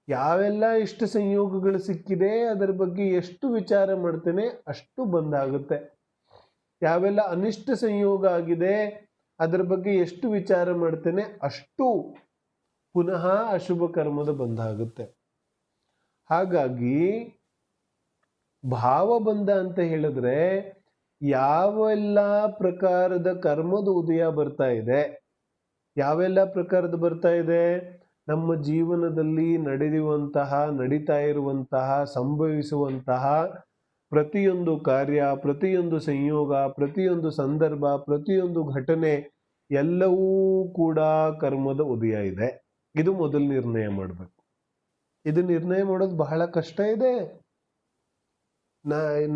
Speaker 1: ಯಾವೆಲ್ಲ ಇಷ್ಟ ಸಂಯೋಗಗಳು ಸಿಕ್ಕಿದೆ ಅದರ ಬಗ್ಗೆ ಎಷ್ಟು ವಿಚಾರ ಮಾಡ್ತೇನೆ ಅಷ್ಟು ಬಂಧ ಆಗುತ್ತೆ. ಯಾವೆಲ್ಲ ಅನಿಷ್ಟ ಸಂಯೋಗ ಆಗಿದೆ ಅದರ ಬಗ್ಗೆ ಎಷ್ಟು ವಿಚಾರ ಮಾಡ್ತೇನೆ ಅಷ್ಟು ಪುನಃ ಅಶುಭ ಕರ್ಮದ ಬಂಧ ಆಗುತ್ತೆ. ಹಾಗಾಗಿ ಭಾವಬಂಧ ಅಂತ ಹೇಳಿದ್ರೆ ಯಾವೆಲ್ಲ ಪ್ರಕಾರದ ಕರ್ಮದ ಉದಯ ಬರ್ತಾ ಇದೆ, ಯಾವೆಲ್ಲ ಪ್ರಕಾರದ ಬರ್ತಾ ಇದೆ? ನಮ್ಮ ಜೀವನದಲ್ಲಿ ನಡೀತಾ ಇರುವಂತಹ ಸಂಭವಿಸುವಂತಹ ಪ್ರತಿಯೊಂದು ಕಾರ್ಯ, ಪ್ರತಿಯೊಂದು ಸಂಯೋಗ, ಪ್ರತಿಯೊಂದು ಸಂದರ್ಭ, ಪ್ರತಿಯೊಂದು ಘಟನೆ ಎಲ್ಲವೂ ಕೂಡ ಕರ್ಮದ ಉದಯ ಇದೆ. ಇದು ಮೊದಲು ನಿರ್ಣಯ ಮಾಡಬೇಕು. ಇದು ನಿರ್ಣಯ ಮಾಡೋದು ಬಹಳ ಕಷ್ಟ ಇದೆ.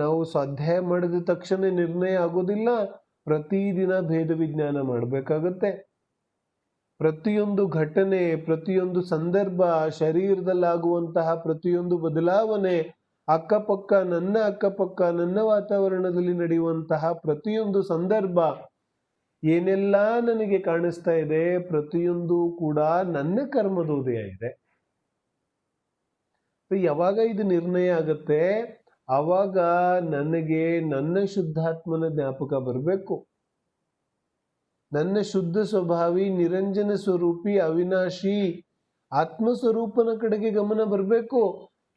Speaker 1: ನಾವು ಸ್ವಾಧ್ಯಾಯ ಮಾಡಿದ ತಕ್ಷಣ ನಿರ್ಣಯ ಆಗೋದಿಲ್ಲ. ಪ್ರತಿದಿನ ಭೇದ ವಿಜ್ಞಾನ ಮಾಡಬೇಕಾಗತ್ತೆ. ಪ್ರತಿಯೊಂದು ಘಟನೆ, ಪ್ರತಿಯೊಂದು ಸಂದರ್ಭ, ಶರೀರದಲ್ಲಾಗುವಂತಹ ಪ್ರತಿಯೊಂದು ಬದಲಾವಣೆ, ನನ್ನ ಅಕ್ಕಪಕ್ಕ ನನ್ನ ವಾತಾವರಣದಲ್ಲಿ ನಡೆಯುವಂತಹ ಪ್ರತಿಯೊಂದು ಸಂದರ್ಭ, ಏನೆಲ್ಲ ನನಗೆ ಕಾಣಿಸ್ತಾ ಇದೆ ಪ್ರತಿಯೊಂದು ಕೂಡ ನನ್ನ ಕರ್ಮದ ಉದಯ ಇದೆ. ಯಾವಾಗ ಇದು ನಿರ್ಣಯ ಆಗತ್ತೆ? ಆವಾಗ ನನಗೆ ನನ್ನ ಶುದ್ಧಾತ್ಮನ ಜ್ಞಾಪಕ ಬರಬೇಕು. ನನ್ನ ಶುದ್ಧ ಸ್ವಭಾವಿ ನಿರಂಜನ ಸ್ವರೂಪಿ ಅವಿನಾಶಿ ಆತ್ಮಸ್ವರೂಪನ ಕಡೆಗೆ ಗಮನ ಬರಬೇಕು.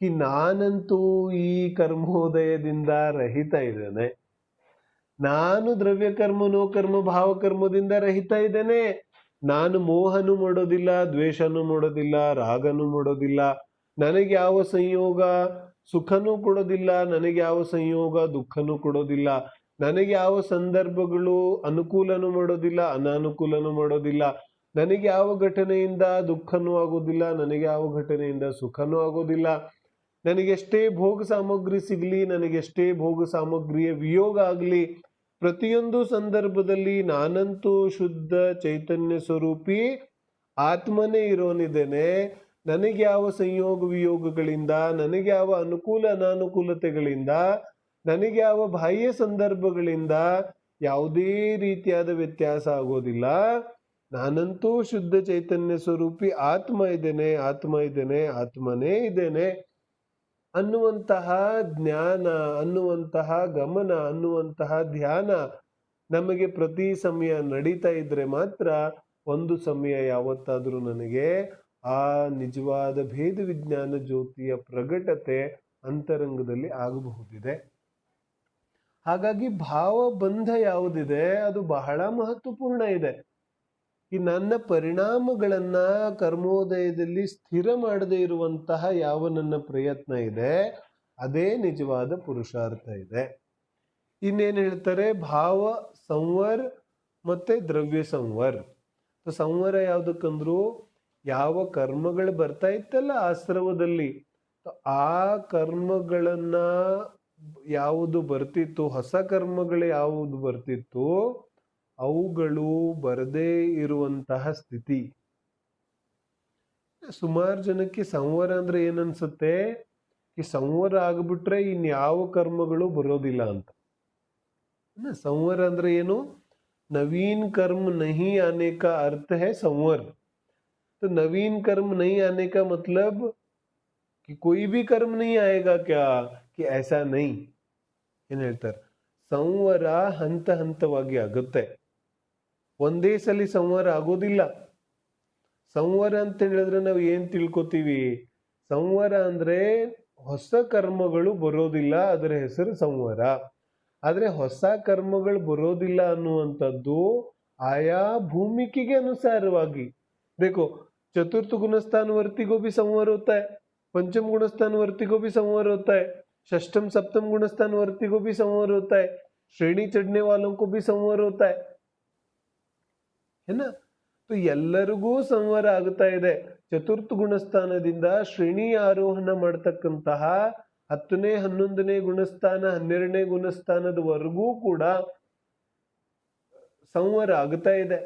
Speaker 1: ಈ ನಾನಂತೂ ಈ ಕರ್ಮೋದಯದಿಂದ ರಹಿತ ಇದ್ದೇನೆ. ನಾನು ದ್ರವ್ಯ ಕರ್ಮನೋ ಕರ್ಮ ಭಾವಕರ್ಮದಿಂದ ರಹಿತ ಇದ್ದೇನೆ. ನಾನು ಮೋಹನು ಮಾಡೋದಿಲ್ಲ, ದ್ವೇಷನೂ ಮಾಡೋದಿಲ್ಲ, ರಾಗನೂ ಮಾಡೋದಿಲ್ಲ. ನನಗೆ ಯಾವ ಸಂಯೋಗ ಸುಖನೂ ಕೊಡೋದಿಲ್ಲ, ನನಗೆ ಯಾವ ಸಂಯೋಗ ದುಃಖನೂ ಕೊಡೋದಿಲ್ಲ. ನನಗೆ ಯಾವ ಸಂದರ್ಭಗಳು ಅನುಕೂಲನೂ ಮಾಡೋದಿಲ್ಲ, ಅನಾನುಕೂಲನೂ ಮಾಡೋದಿಲ್ಲ. ನನಗೆ ಯಾವ ಘಟನೆಯಿಂದ ದುಃಖನೂ ಆಗೋದಿಲ್ಲ, ನನಗೆ ಯಾವ ಘಟನೆಯಿಂದ ಸುಖನೂ ಆಗೋದಿಲ್ಲ. ನನಗೆಷ್ಟೇ ಭೋಗ ಸಾಮಗ್ರಿ ಸಿಗಲಿ, ನನಗೆಷ್ಟೇ ಭೋಗ ಸಾಮಗ್ರಿಯ ವಿಯೋಗ ಆಗಲಿ, ಪ್ರತಿಯೊಂದು ಸಂದರ್ಭದಲ್ಲಿ ನಾನಂತೂ ಶುದ್ಧ ಚೈತನ್ಯ ಸ್ವರೂಪಿ ಆತ್ಮನೇ ಇರೋನಿದ್ದೇನೆ. ನನಗೆ ಯಾವ ಸಂಯೋಗ ವಿಯೋಗಗಳಿಂದ, ನನಗೆ ಯಾವ ಅನುಕೂಲ ಅನಾನುಕೂಲತೆಗಳಿಂದ, ನನಗೆ ಯಾವ ಬಾಹ್ಯ ಸಂದರ್ಭಗಳಿಂದ ಯಾವುದೇ ರೀತಿಯಾದ ವ್ಯತ್ಯಾಸ ಆಗೋದಿಲ್ಲ. ನಾನಂತೂ ಶುದ್ಧ ಚೈತನ್ಯ ಸ್ವರೂಪಿ ಆತ್ಮ ಇದ್ದೇನೆ, ಆತ್ಮ ಇದ್ದೇನೆ, ಆತ್ಮನೇ ಇದ್ದೇನೆ ಅನ್ನುವಂತಹ ಜ್ಞಾನ, ಅನ್ನುವಂತಹ ಗಮನ, ಅನ್ನುವಂತಹ ಧ್ಯಾನ ನಮಗೆ ಪ್ರತಿ ಸಮಯ ನಡೀತಾ ಇದ್ರೆ ಮಾತ್ರ ಒಂದು ಸಮಯ ಯಾವತ್ತಾದ್ರೂ ನನಗೆ ಆ ನಿಜವಾದ ಭೇದ ವಿಜ್ಞಾನ ಜ್ಯೋತಿಯ ಪ್ರಗಟತೆ ಅಂತರಂಗದಲ್ಲಿ ಆಗಬಹುದಿದೆ. ಹಾಗಾಗಿ ಭಾವಬಂಧ ಯಾವುದಿದೆ ಅದು ಬಹಳ ಮಹತ್ವಪೂರ್ಣ ಇದೆ. ಈ ನನ್ನ ಪರಿಣಾಮಗಳನ್ನ ಕರ್ಮೋದಯದಲ್ಲಿ ಸ್ಥಿರ ಮಾಡದೇ ಇರುವಂತಹ ಯಾವ ನನ್ನ ಪ್ರಯತ್ನ ಇದೆ ಅದೇ ನಿಜವಾದ ಪುರುಷಾರ್ಥ ಇದೆ. ಇನ್ನೇನು ಹೇಳ್ತಾರೆ, ಭಾವ ಸಂವರ್ ಮತ್ತೆ ದ್ರವ್ಯ ಸಂವರ್. ಸಂವರ ಯಾವುದಕ್ಕಂದ್ರು ಯಾವ ಕರ್ಮಗಳು ಬರ್ತಾ ಇತ್ತಲ್ಲ ಆಶ್ರಮದಲ್ಲಿ, ಆ ಕರ್ಮಗಳನ್ನ ಯಾವುದು ಬರ್ತಿತ್ತು, ಹೊಸ ಕರ್ಮಗಳು ಯಾವುದು ಬರ್ತಿತ್ತು ಅವುಗಳು ಬರದೇ ಇರುವಂತಹ ಸ್ಥಿತಿ. ಸುಮಾರು ಜನಕ್ಕೆ ಸಂವರ ಅಂದ್ರೆ ಏನನ್ಸುತ್ತೆ, ಈ ಸಂವರ ಆಗ್ಬಿಟ್ರೆ ಇನ್ಯಾವ ಕರ್ಮಗಳು ಬರೋದಿಲ್ಲ ಅಂತ. ಸಂವರ ಅಂದ್ರೆ ಏನು, नवीन कर्म नहीं आने का अर्थ है संवर. तो नवीन कर्म नहीं आने का मतलब कि कोई भी कर्म नहीं आएगा क्या, कि ऐसा नहीं. ಏನ್ ಹೇಳ್ತಾರೆ, ಸಂವರ ಹಂತ ಹಂತವಾಗಿ ಆಗುತ್ತೆ, ಒಂದೇ ಸಲ ಸಂವರ ಆಗೋದಿಲ್ಲ. ಸಂವರ ಅಂತ ಹೇಳಿದ್ರೆ ನಾವು ಏನ್ ತಿಳ್ಕೊತೀವಿ, ಸಂವರ ಅಂದ್ರೆ ಹೊಸ ಕರ್ಮಗಳು ಬರೋದಿಲ್ಲ, ಅದರ ಹೆಸರು ಸಂವರ. ಆದ್ರೆ ಹೊಸ ಕರ್ಮಗಳು ಬರೋದಿಲ್ಲ ಅನ್ನುವಂಥದ್ದು ಆಯಾ ಭೂಮಿಕೆಗೆ ಅನುಸಾರವಾಗಿ. देखो चतुर्थ गुणस्थान वर्ती को भी संवर होता है, पंचम गुणस्थान वर्ती को भी संवर होता है, षष्ठम सप्तम गुणस्थान वर्ती को भी संवर होता है, श्रेणी चढ़ने वालों को भी संवर होता है ना. तो ಎಲ್ಲರಿಗೂ ಸಂವರ ಆಗ್ತಾ ಇದೆ. ಚತುರ್ಥ ಗುಣಸ್ಥಾನದಿಂದ ಶ್ರೇಣಿ ಆರೋಹಣ ಮಾಡತಕ್ಕಂತಹ 10ನೇ 11ನೇ ಗುಣಸ್ಥಾನ 12ನೇ ಗುಣಸ್ಥಾನದವರೆಗೂ ಕೂಡ ಸಂವರ ಆಗ್ತಾ ಇದೆ.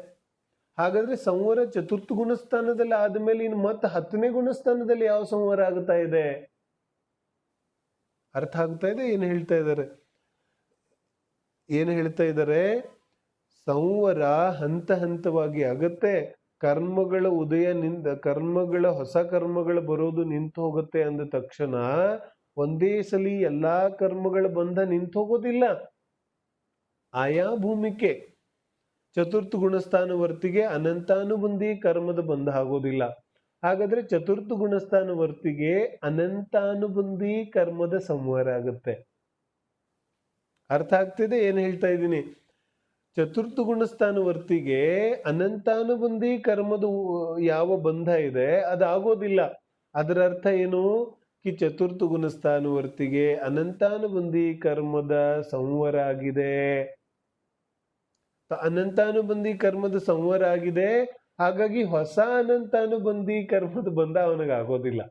Speaker 1: ಹಾಗಾದ್ರೆ ಸಂವರ ಚತುರ್ಥ ಗುಣಸ್ಥಾನದಲ್ಲಿ ಆದ್ಮೇಲೆ ಇನ್ನು ಮತ್ತೆ 10ನೇ ಗುಣಸ್ಥಾನದಲ್ಲಿ ಯಾವ ಸಂವರ ಆಗ್ತಾ ಇದೆ, ಅರ್ಥ ಆಗ್ತಾ ಇದೆ ಏನು ಹೇಳ್ತಾ ಇದ್ದಾರೆ? ಏನು ಹೇಳ್ತಾ ಇದ್ದಾರೆ, ಸಂವರ ಹಂತ ಹಂತವಾಗಿ ಆಗತ್ತೆ. ಕರ್ಮಗಳ ಕರ್ಮಗಳ ಹೊಸ ಕರ್ಮಗಳು ಬರೋದು ನಿಂತು ಹೋಗುತ್ತೆ ಅಂದ ತಕ್ಷಣ ಒಂದೇ ಸಲಿ ಎಲ್ಲಾ ಕರ್ಮಗಳ ಬಂಧ ನಿಂತು ಹೋಗೋದಿಲ್ಲ. ಆಯಾ ಭೂಮಿಕೆ ಚತುರ್ಥ ಗುಣಸ್ಥಾನ ವರ್ತಿಗೆ ಅನಂತಾನುಬಂಧಿ ಕರ್ಮದ ಬಂಧ ಆಗೋದಿಲ್ಲ. ಹಾಗಾದ್ರೆ ಚತುರ್ಥ ಗುಣಸ್ಥಾನ ವರ್ತಿಗೆ ಅನಂತಾನುಬಂಧಿ ಕರ್ಮದ ಸಂವರ ಆಗುತ್ತೆ. ಅರ್ಥ ಆಗ್ತಿದೆ ಏನು ಹೇಳ್ತಾ ಇದ್ದೀನಿ? ಚತುರ್ಥ ಗುಣಸ್ಥಾನ ವರ್ತಿಗೆ ಅನಂತಾನುಬಂಧಿ ಕರ್ಮದ ಯಾವ ಬಂಧ ಇದೆ ಅದಾಗೋದಿಲ್ಲ. ಅದರ ಅರ್ಥ ಏನು, ಕಿ ಚತುರ್ಥ ಗುಣಸ್ಥಾನ ವರ್ತಿಗೆ ಅನಂತಾನುಬಂಧಿ ಕರ್ಮದ ಸಂವರ ಆಗಿದೆ. ಅನಂತಾನುಬಂಧಿ ಕರ್ಮದ ಸಂವರ ಆಗಿದೆ, ಹಾಗಾಗಿ ಹೊಸ ಅನಂತಾನುಬಂಧಿ ಕರ್ಮದ ಬಂಧ ಅವನಿಗೆ ಆಗೋದಿಲ್ಲ.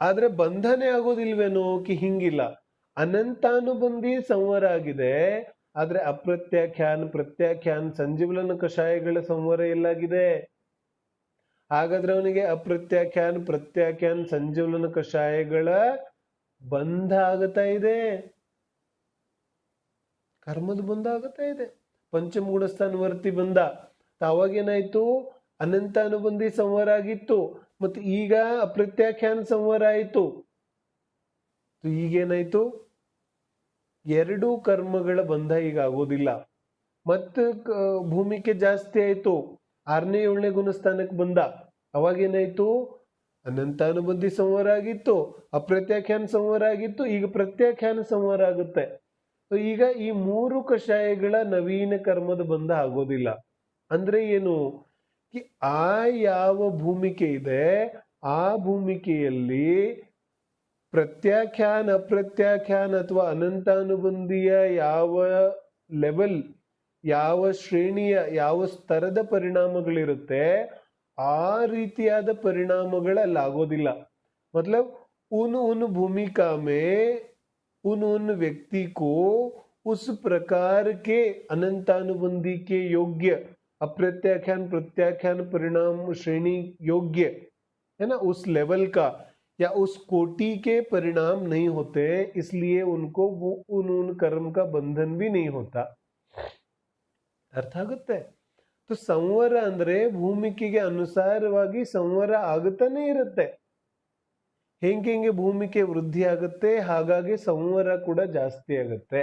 Speaker 1: ಆದ್ರೆ ಬಂಧನೆ ಆಗೋದಿಲ್ವೇನೋ, ಕಿ ಹಿಂಗಿಲ್ಲ, ಅನಂತಾನುಬಂಧಿ ಸಂವರ ಆಗಿದೆ, ಆದ್ರೆ ಅಪ್ರತ್ಯಾಖ್ಯಾನ್ ಪ್ರತ್ಯಾಖ್ಯಾನ್ ಸಂಜೀವನ ಕಷಾಯಗಳ ಸಂವರ ಎಲ್ಲಾಗಿದೆ. ಹಾಗಾದ್ರೆ ಅವನಿಗೆ ಅಪ್ರತ್ಯಾಖ್ಯಾನ್ ಪ್ರತ್ಯಾಖ್ಯಾನ್ ಸಂಜೀವನ ಕಷಾಯಗಳ ಬಂಧ ಆಗತಾ ಇದೆ, ಕರ್ಮದ ಬಂಧ ಆಗತಾ ಇದೆ. ಪಂಚಮ ಗುಣಸ್ಥಾನ ವರ್ತಿ ಬಂದ, ಅವಾಗೇನಾಯ್ತು, ಅನಂತಾನುಬಂಧಿ ಸಂವರ ಆಗಿತ್ತು, ಮತ್ತೆ ಈಗ ಅಪ್ರತ್ಯಾಖ್ಯಾನ್ ಸಂವರ ಆಯಿತು. ಈಗೇನಾಯ್ತು, ಎರಡೂ ಕರ್ಮಗಳ ಬಂಧ ಈಗ ಆಗೋದಿಲ್ಲ. ಮತ್ತೆ ಭೂಮಿಕೆ ಜಾಸ್ತಿ ಆಯ್ತು, 6ನೇ 7ನೇ ಗುಣಸ್ಥಾನಕ್ಕೆ ಬಂದ. ಅವಾಗೇನಾಯ್ತು, ಅನಂತಾನುಬಂಧಿ ಸಂಹಾರ ಆಗಿತ್ತು, ಅಪ್ರತ್ಯಾಖ್ಯಾನ ಸಂಹಾರ ಆಗಿತ್ತು, ಈಗ ಪ್ರತ್ಯಾಖ್ಯಾನ ಸಂಹಾರ ಆಗುತ್ತೆ. ಈಗ ಈ 3 ಕಷಾಯಗಳ ನವೀನ ಕರ್ಮದ ಬಂಧ ಆಗೋದಿಲ್ಲ. ಅಂದ್ರೆ ಏನು, ಆ ಯಾವ ಭೂಮಿಕೆ ಇದೆ ಆ ಭೂಮಿಕೆಯಲ್ಲಿ ಪ್ರತ್ಯಾಖ್ಯಾನ ಅಪ್ರತ್ಯಾಖ್ಯಾನ ಅಥವಾ ಅನಂತಾನುಬಂಧಿಯ ಯಾವ ಲೆವೆಲ್, ಯಾವ ಶ್ರೇಣಿಯ, ಯಾವ ಸ್ತರದ ಪರಿಣಾಮಗಳಿರುತ್ತೆ ಆ ರೀತಿಯಾದ ಪರಿಣಾಮಗಳಲ್ಲಾಗೋದಿಲ್ಲ. मतलब उन भूमिका में उन व्यक्ति को उस प्रकार के अनंतानुबंधी के योग्य अप्रत्याख्यान प्रत्याख्यान परिणाम श्रेणी योग्य है ना, उस लेवल का या उस कोटि के परिणाम नहीं होते, इसलिए उनको वो उन कर्म का बंधन भी नहीं होता. ಅರ್ಥ ಆಗುತ್ತೆ? ಸಂವರ ಅಂದ್ರೆ ಭೂಮಿಕೆಗೆ ಅನುಸಾರವಾಗಿ ಸಂವರ ಆಗುತ್ತಾನೆ ಇರುತ್ತೆ. ಹೆಂಗೆ ಭೂಮಿಕೆ ವೃದ್ಧಿ ಆಗುತ್ತೆ ಹಾಗಾಗಿ ಸಂವರ ಕೂಡ ಜಾಸ್ತಿ ಆಗುತ್ತೆ.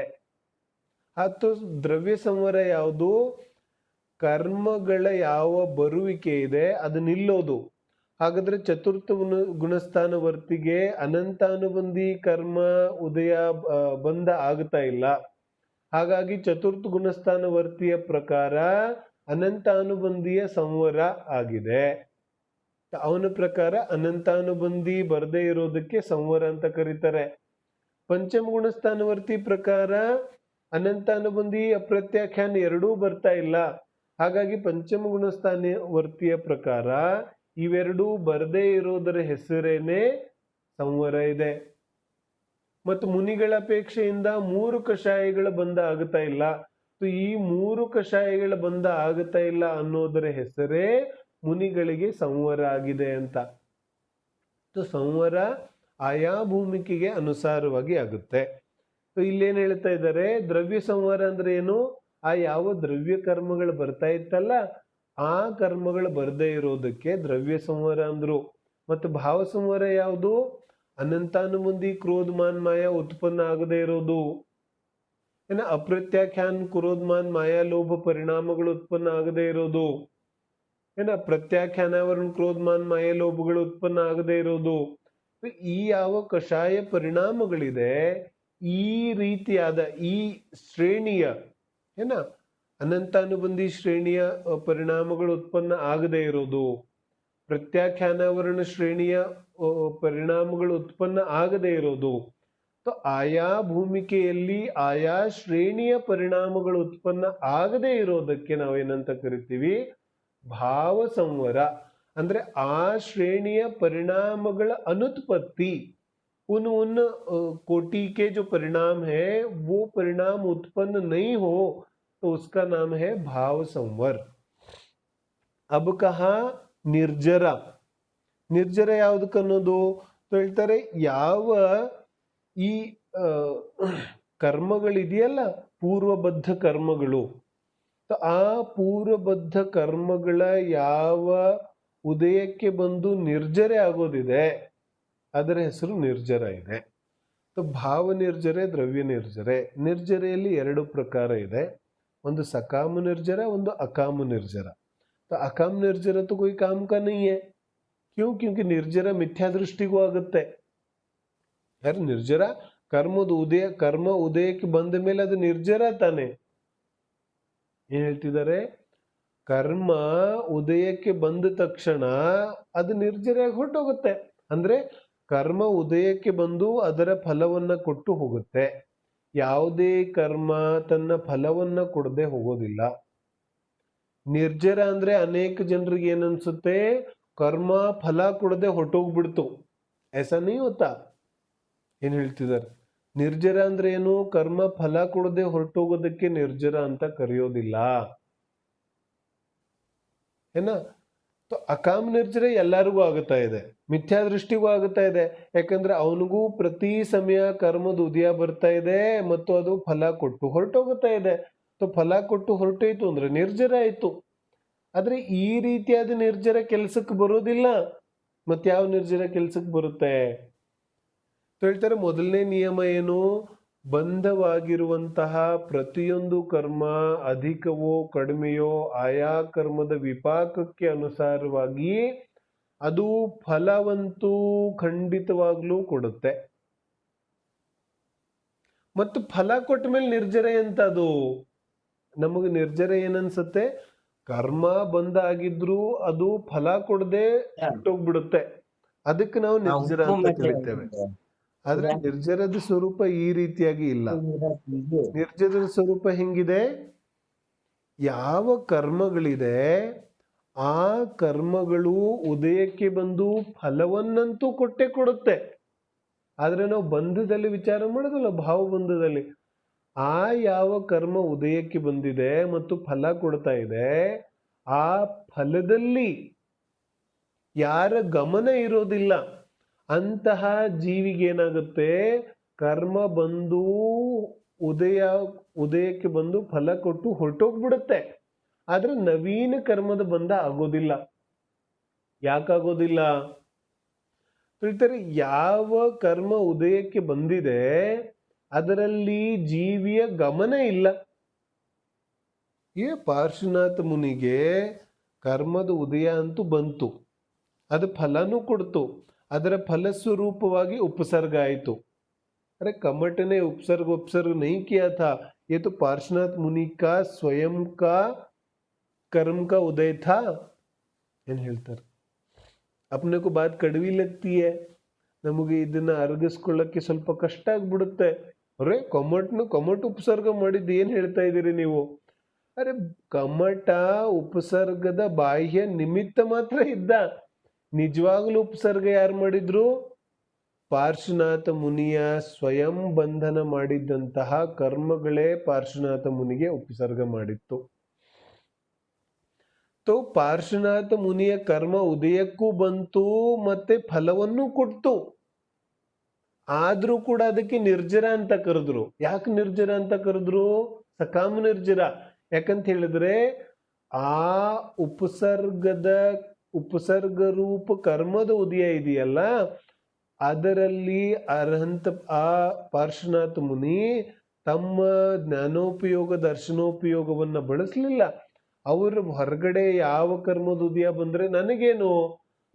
Speaker 1: ಮತ್ತು ದ್ರವ್ಯ ಸಂವರ ಯಾವುದು, ಕರ್ಮಗಳ ಯಾವ ಬರುವಿಕೆ ಇದೆ ಅದು ನಿಲ್ಲೋದು. ಹಾಗಾದ್ರೆ ಚತುರ್ಥ ಗುಣಸ್ಥಾನ ವರ್ತಿಗೆ ಅನಂತಾನುಬಂಧಿ ಕರ್ಮ ಉದಯ ಬಂಧ ಆಗ್ತಾ ಇಲ್ಲ. ಹಾಗಾಗಿ ಚತುರ್ಥ ಗುಣಸ್ಥಾನ ವರ್ತಿಯ ಪ್ರಕಾರ ಅನಂತಾನುಬಂಧಿಯ ಸಂವರ ಆಗಿದೆ. ಅವನ ಪ್ರಕಾರ ಅನಂತಾನುಬಂಧಿ ಬರದೇ ಇರೋದಕ್ಕೆ ಸಂವರ ಅಂತ ಕರೀತಾರೆ. ಪಂಚಮ ಗುಣಸ್ಥಾನವರ್ತಿ ಪ್ರಕಾರ ಅನಂತಾನುಬಂಧಿ ಅಪ್ರತ್ಯಾಖ್ಯಾನ ಎರಡೂ ಬರ್ತಾ ಇಲ್ಲ. ಹಾಗಾಗಿ ಪಂಚಮ ಗುಣಸ್ಥಾನವರ್ತಿಯ ಪ್ರಕಾರ ಇವೆರಡೂ ಬರದೇ ಇರೋದರ ಹೆಸರೇನೆ ಸಂವರ ಇದೆ. ಮತ್ತು ಮುನಿಗಳ ಅಪೇಕ್ಷೆಯಿಂದ 3 ಕಷಾಯಗಳ ಬಂಧ ಆಗುತ್ತಾ ಇಲ್ಲ. ಈ 3 ಕಷಾಯಗಳ ಬಂಧ ಆಗುತ್ತಾ ಇಲ್ಲ ಅನ್ನೋದರ ಹೆಸರೇ ಮುನಿಗಳಿಗೆ ಸಂವರ ಆಗಿದೆ ಅಂತ. ಸಂವರ ಆಯಾ ಭೂಮಿಕೆಗೆ ಅನುಸಾರವಾಗಿ ಆಗುತ್ತೆ. ಇಲ್ಲೇನ್ ಹೇಳ್ತಾ ಇದ್ದಾರೆ, ದ್ರವ್ಯ ಸಂವರ ಅಂದ್ರೆ ಏನು, ಆ ಯಾವ ದ್ರವ್ಯ ಕರ್ಮಗಳು ಬರ್ತಾ ಇತ್ತಲ್ಲ ಆ ಕರ್ಮಗಳು ಬರದೇ ಇರೋದಕ್ಕೆ ದ್ರವ್ಯ ಸಂವರ ಅಂದ್ರು. ಮತ್ತು ಭಾವ ಸಂವರ ಯಾವುದು, ಅನಂತಾನುಬಂಧಿ ಕ್ರೋಧಮಾನ್ ಮಾಯಾ ಉತ್ಪನ್ನ ಆಗದೆ ಇರೋದು. ಏನ ಅಪ್ರತ್ಯಾಖ್ಯಾನ್ ಕ್ರೋಧಮಾನ್ ಮಾಯಾ ಲೋಭ ಪರಿಣಾಮಗಳು ಉತ್ಪನ್ನ ಆಗದೆ ಇರೋದು. ಏನ ಪ್ರತ್ಯಾಖ್ಯಾನವರಣ ಕ್ರೋಧಮಾನ್ ಮಾಯಾ ಲೋಭಗಳು ಉತ್ಪನ್ನ ಆಗದೆ ಇರೋದು. ಈ ಯಾವ ಕಷಾಯ ಪರಿಣಾಮಗಳಿದೆ ಈ ರೀತಿಯಾದ ಈ ಶ್ರೇಣಿಯ ಏನ ಅನಂತಾನುಬಂಧಿ ಶ್ರೇಣಿಯ ಪರಿಣಾಮಗಳು ಉತ್ಪನ್ನ ಆಗದೆ ಇರೋದು, ಪ್ರತ್ಯಾಖ್ಯಾನವರಣ ಶ್ರೇಣಿಯ ಪರಿಣಾಮಗಳು ಉತ್ಪನ್ನ ಆಗದೆ ಇರೋದು. ಆಯಾ ಭೂಮಿಕೆಯಲ್ಲಿ ಆಯಾ ಶ್ರೇಣಿಯ ಪರಿಣಾಮಗಳು ಉತ್ಪನ್ನ ಆಗದೆ ಇರೋದಕ್ಕೆ ನಾವೇನಂತ ಕರಿತೀವಿ, ಭಾವ ಸಂವರ. ಅಂದ್ರೆ ಆ ಶ್ರೇಣಿಯ ಪರಿಣಾಮಗಳ ಅನುತ್ಪತ್ತಿ, उन कोटि के जो परिणाम है वो परिणाम उत्पन्न नहीं हो तो उसका नाम है भाव संवर. अब कहा ನಿರ್ಜರ. ನಿರ್ಜರ ಯಾವುದಕ್ಕನ್ನೋದು ಹೇಳ್ತಾರೆ, ಯಾವ ಈ ಕರ್ಮಗಳಿದೆಯಲ್ಲ ಪೂರ್ವಬದ್ಧ ಕರ್ಮಗಳು, ಆ ಪೂರ್ವಬದ್ಧ ಕರ್ಮಗಳ ಯಾವ ಉದಯಕ್ಕೆ ಬಂದು ನಿರ್ಜರೆ ಆಗೋದಿದೆ ಅದರ ಹೆಸರು ನಿರ್ಜರ ಇದೆ. ಭಾವ ನಿರ್ಜರೆ, ದ್ರವ್ಯ ನಿರ್ಜರೆ. ನಿರ್ಜರೆಯಲ್ಲಿ 2 ಪ್ರಕಾರ ಇದೆ, ಒಂದು ಸಕಾಮ ನಿರ್ಜರ, ಒಂದು ಅಕಾಮ ನಿರ್ಜರ. तो अकाम निर्जरा तो कोई काम का नहीं है. क्यों? क्योंकि निर्जरा मिथ्या दृष्टि को आगुತ್ತೆ. यार निर्जरा ಕರ್ಮ ಉದಯಕ್ಕೆ ಬಂದ ಮೇಲೆ ಅದು ನಿರ್ಜರ ತಾನೆ. ಏನ್ ಹೇಳ್ತಿದ್ದಾರೆ, ಕರ್ಮ ಉದಯಕ್ಕೆ ಬಂದ ತಕ್ಷಣ ಅದು ನಿರ್ಜರ ಹೊರಟೋಗುತ್ತೆ. ಅಂದ್ರೆ ಕರ್ಮ ಉದಯಕ್ಕೆ ಬಂದು ಅದರ ಫಲವನ್ನ ಕೊಟ್ಟು ಹೋಗುತ್ತೆ. ಯಾವುದೇ ಕರ್ಮ ತನ್ನ ಫಲವನ್ನ ಕೊಡದೆ ಹೋಗೋದಿಲ್ಲ. ನಿರ್ಜರ ಅಂದ್ರೆ ಅನೇಕ ಜನರಿಗೆ ಏನನ್ಸುತ್ತೆ, ಕರ್ಮ ಫಲ ಕೊಡದೆ ಹೊರಟೋಗ್ಬಿಡ್ತು. ऐसा नहीं होता. ಏನ್ ಹೇಳ್ತಿದ್ದಾರೆ, ನಿರ್ಜರ ಅಂದ್ರೆ ಏನು, ಕರ್ಮ ಫಲ ಕೊಡದೆ ಹೊರಟೋಗೋದಕ್ಕೆ ನಿರ್ಜರ ಅಂತ ಕರೆಯೋದಿಲ್ಲ. ಏನ ಅಕಾಮ ನಿರ್ಜರ ಎಲ್ಲರಿಗೂ ಆಗುತ್ತಾ ಇದೆ, ಮಿಥ್ಯಾ ದೃಷ್ಟಿಗೂ ಆಗುತ್ತಾ ಇದೆ. ಯಾಕಂದ್ರೆ ಅವನಿಗೂ ಪ್ರತಿ ಸಮಯ ಕರ್ಮದ ಉದಯ ಬರ್ತಾ ಇದೆ ಮತ್ತು ಅದು ಫಲ ಕೊಟ್ಟು ಹೊರಟೋಗುತ್ತಾ ಇದೆ. ಫಲ ಕೊಟ್ಟು ಹೊರಟೋಯ್ತು ಅಂದ್ರೆ ನಿರ್ಜರ ಆಯ್ತು. ಆದ್ರೆ ಈ ರೀತಿಯಾದ ನಿರ್ಜರ ಕೆಲ್ಸಕ್ಕೆ ಬರೋದಿಲ್ಲ. ಮತ್ತೆ ಯಾವ ನಿರ್ಜರ ಕೆಲ್ಸಕ್ಕೆ ಬರುತ್ತೆ, ಹೇಳ್ತಾರೆ ಮೊದಲನೇ ನಿಯಮ ಏನು? ಬಂಧವಾಗಿರುವಂತಹ ಪ್ರತಿಯೊಂದು ಕರ್ಮ ಅಧಿಕವೋ ಕಡಿಮೆಯೋ ಆಯಾ ಕರ್ಮದ ವಿಪಾಕಕ್ಕೆ ಅನುಸಾರವಾಗಿ ಅದು ಫಲವಂತೂ ಖಂಡಿತವಾಗ್ಲೂ ಕೊಡುತ್ತೆ. ಮತ್ತು ಫಲ ಕೊಟ್ಟ ಮೇಲೆ ನಿರ್ಜರ ಎಂತ ಅದು? ನಮಗೆ ನಿರ್ಜರ ಏನನ್ಸತ್ತೆ? ಕರ್ಮ ಬಂದ ಆಗಿದ್ರು ಅದು ಫಲ ಕೊಡದೆ ಹೊರಟೋಗ್ಬಿಡುತ್ತೆ, ಅದಕ್ಕೆ ನಾವು ನಿರ್ಜರ ಅಂತ ಕರಿತೇವೆ. ಆದ್ರೆ ನಿರ್ಜರದ ಸ್ವರೂಪ ಈ ರೀತಿಯಾಗಿ ಇಲ್ಲ. ನಿರ್ಜರದ ಸ್ವರೂಪ ಹೆಂಗಿದೆ? ಯಾವ ಕರ್ಮಗಳಿದೆ ಆ ಕರ್ಮಗಳು ಉದಯಕ್ಕೆ ಬಂದು ಫಲವನ್ನಂತೂ ಕೊಟ್ಟೆ ಕೊಡುತ್ತೆ. ಆದ್ರೆ ನಾವು ಬಂಧದಲ್ಲಿ ವಿಚಾರ ಮಾಡೋದಲ್ಲ, ಭಾವಬಂಧದಲ್ಲಿ ಆ ಯಾವ ಕರ್ಮ ಉದಯಕ್ಕೆ ಬಂದಿದೆ ಮತ್ತು ಫಲ ಕೊಡ್ತಾ ಇದೆ ಆ ಫಲದಲ್ಲಿ ಯಾರ ಗಮನ ಇರೋದಿಲ್ಲ ಅಂತಹ ಜೀವಿಗೇನಾಗುತ್ತೆ, ಕರ್ಮ ಬಂದು ಉದಯಕ್ಕೆ ಬಂದು ಫಲ ಕೊಟ್ಟು ಹೊರಟೋಗ್ಬಿಡುತ್ತೆ. ಆದ್ರೆ ನವೀನ ಕರ್ಮದ ಬಂಧ ಆಗೋದಿಲ್ಲ. ಯಾಕಾಗೋದಿಲ್ಲ? ಹೇಳ್ತಾರೆ ಯಾವ ಕರ್ಮ ಉದಯಕ್ಕೆ ಬಂದಿದೆ ಅದರಲ್ಲಿ ಜೀವಿಯ ಗಮನ ಇಲ್ಲ. ಪಾರ್ಶ್ವನಾಥ ಮುನಿಗೆ ಕರ್ಮದ ಉದಯ ಅಂತೂ ಬಂತು, ಅದು ಫಲನೂ ಕೊಡ್ತು, ಅದರ ಫಲಸ್ವರೂಪವಾಗಿ ಉಪಸರ್ಗ ಆಯಿತು. अरे कमट ने उपसर्ग नहीं किया था, ये तो पार्श्वनाथ मुनि का स्वयं का कर्म का उदय था ಏನು ಹೇಳ್ತಾರೆ. अपने को बात कड़वी लगती है, ನಮಗೆ ಇದನ್ನ ಅರ್ಗಿಸ್ಕೊಳ್ಳಕ್ಕೆ ಸ್ವಲ್ಪ ಕಷ್ಟ ಆಗ್ಬಿಡುತ್ತೆ. ಅರೆ ಕಮಟ್ ಉಪಸರ್ಗ ಮಾಡಿದ್ದು ಏನ್ ಹೇಳ್ತಾ ಇದ್ದೀರಿ ನೀವು? ಅರೆ ಕಮಟ ಉಪಸರ್ಗದ ಬಾಹ್ಯ ನಿಮಿತ್ತ ಮಾತ್ರ ಇದ್ದ, ನಿಜವಾಗ್ಲೂ ಉಪಸರ್ಗ ಯಾರು ಮಾಡಿದ್ರು? ಪಾರ್ಶ್ವನಾಥ ಮುನಿಯ ಸ್ವಯಂ ಬಂಧನ ಮಾಡಿದ್ದಂತಹ ಕರ್ಮಗಳೇ ಪಾರ್ಶ್ವನಾಥ ಮುನಿಗೆ ಉಪಸರ್ಗ ಮಾಡಿತ್ತು. तो ಪಾರ್ಶ್ವನಾಥ ಮುನಿಯ ಕರ್ಮ ಉದಯಕ್ಕೂ ಬಂತು ಮತ್ತೆ ಫಲವನ್ನು ಕೊಡ್ತು. ಆದ್ರೂ ಕೂಡ ಅದಕ್ಕೆ ನಿರ್ಜರ ಅಂತ ಕರೆದ್ರು. ಯಾಕೆ ನಿರ್ಜರ ಅಂತ ಕರೆದ್ರು? ಸಕಾಮ ನಿರ್ಜರ. ಯಾಕಂತ ಹೇಳಿದ್ರೆ ಆ ಉಪಸರ್ಗ ರೂಪ ಕರ್ಮದ ಉದಯ ಇದೆಯಲ್ಲ, ಅದರಲ್ಲಿ ಆ ಪಾರ್ಶ್ವನಾಥ ಮುನಿ ತಮ್ಮ ಜ್ಞಾನೋಪಯೋಗ ದರ್ಶನೋಪಯೋಗವನ್ನ ಬಳಸಲಿಲ್ಲ. ಅವರು ಹೊರಗಡೆ ಯಾವ ಕರ್ಮದ ಉದಯ ಬಂದ್ರೆ ನನಗೇನು,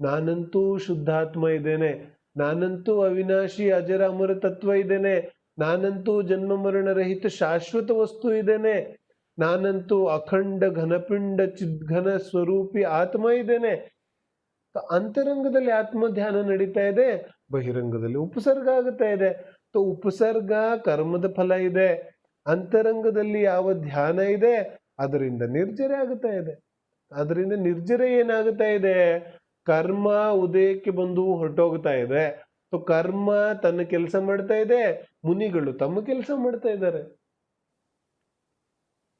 Speaker 1: ನಾನಂತೂ ಶುದ್ಧಾತ್ಮ ಇದ್ದೇನೆ, ನಾನಂತೂ ಅವಿನಾಶಿ ಅಜರ ಅಮರ ತತ್ವ ಇದ್ದೇನೆ, ನಾನಂತೂ ಜನ್ಮ ಮರಣ ರಹಿತ ಶಾಶ್ವತ ವಸ್ತು ಇದ್ದೇನೆ, ನಾನಂತೂ ಅಖಂಡ ಘನಪಿಂಡ ಚಿದ್ಘನ ಸ್ವರೂಪಿ ಆತ್ಮ ಇದ್ದೇನೆ. ಅಂತರಂಗದಲ್ಲಿ ಆತ್ಮ ಧ್ಯಾನ ನಡೀತಾ ಇದೆ, ಬಹಿರಂಗದಲ್ಲಿ ಉಪಸರ್ಗ ಆಗುತ್ತಾ ಇದೆ. ಉಪಸರ್ಗ ಕರ್ಮದ ಫಲ ಇದೆ, ಅಂತರಂಗದಲ್ಲಿ ಯಾವ ಧ್ಯಾನ ಇದೆ ಅದರಿಂದ ನಿರ್ಜರೆ ಆಗುತ್ತಾ ಇದೆ. ಅದರಿಂದ ನಿರ್ಜರೆ ಏನಾಗುತ್ತಾ ಇದೆ? ಕರ್ಮ ಉದಯಕ್ಕೆ ಬಂದು ಹೊರಟೋಗ್ತಾ ಇದೆ. ಕರ್ಮ ತನ್ನ ಕೆಲಸ ಮಾಡ್ತಾ ಇದೆ, ಮುನಿಗಳು ತಮ್ಮ ಕೆಲಸ ಮಾಡ್ತಾ ಇದ್ದಾರೆ.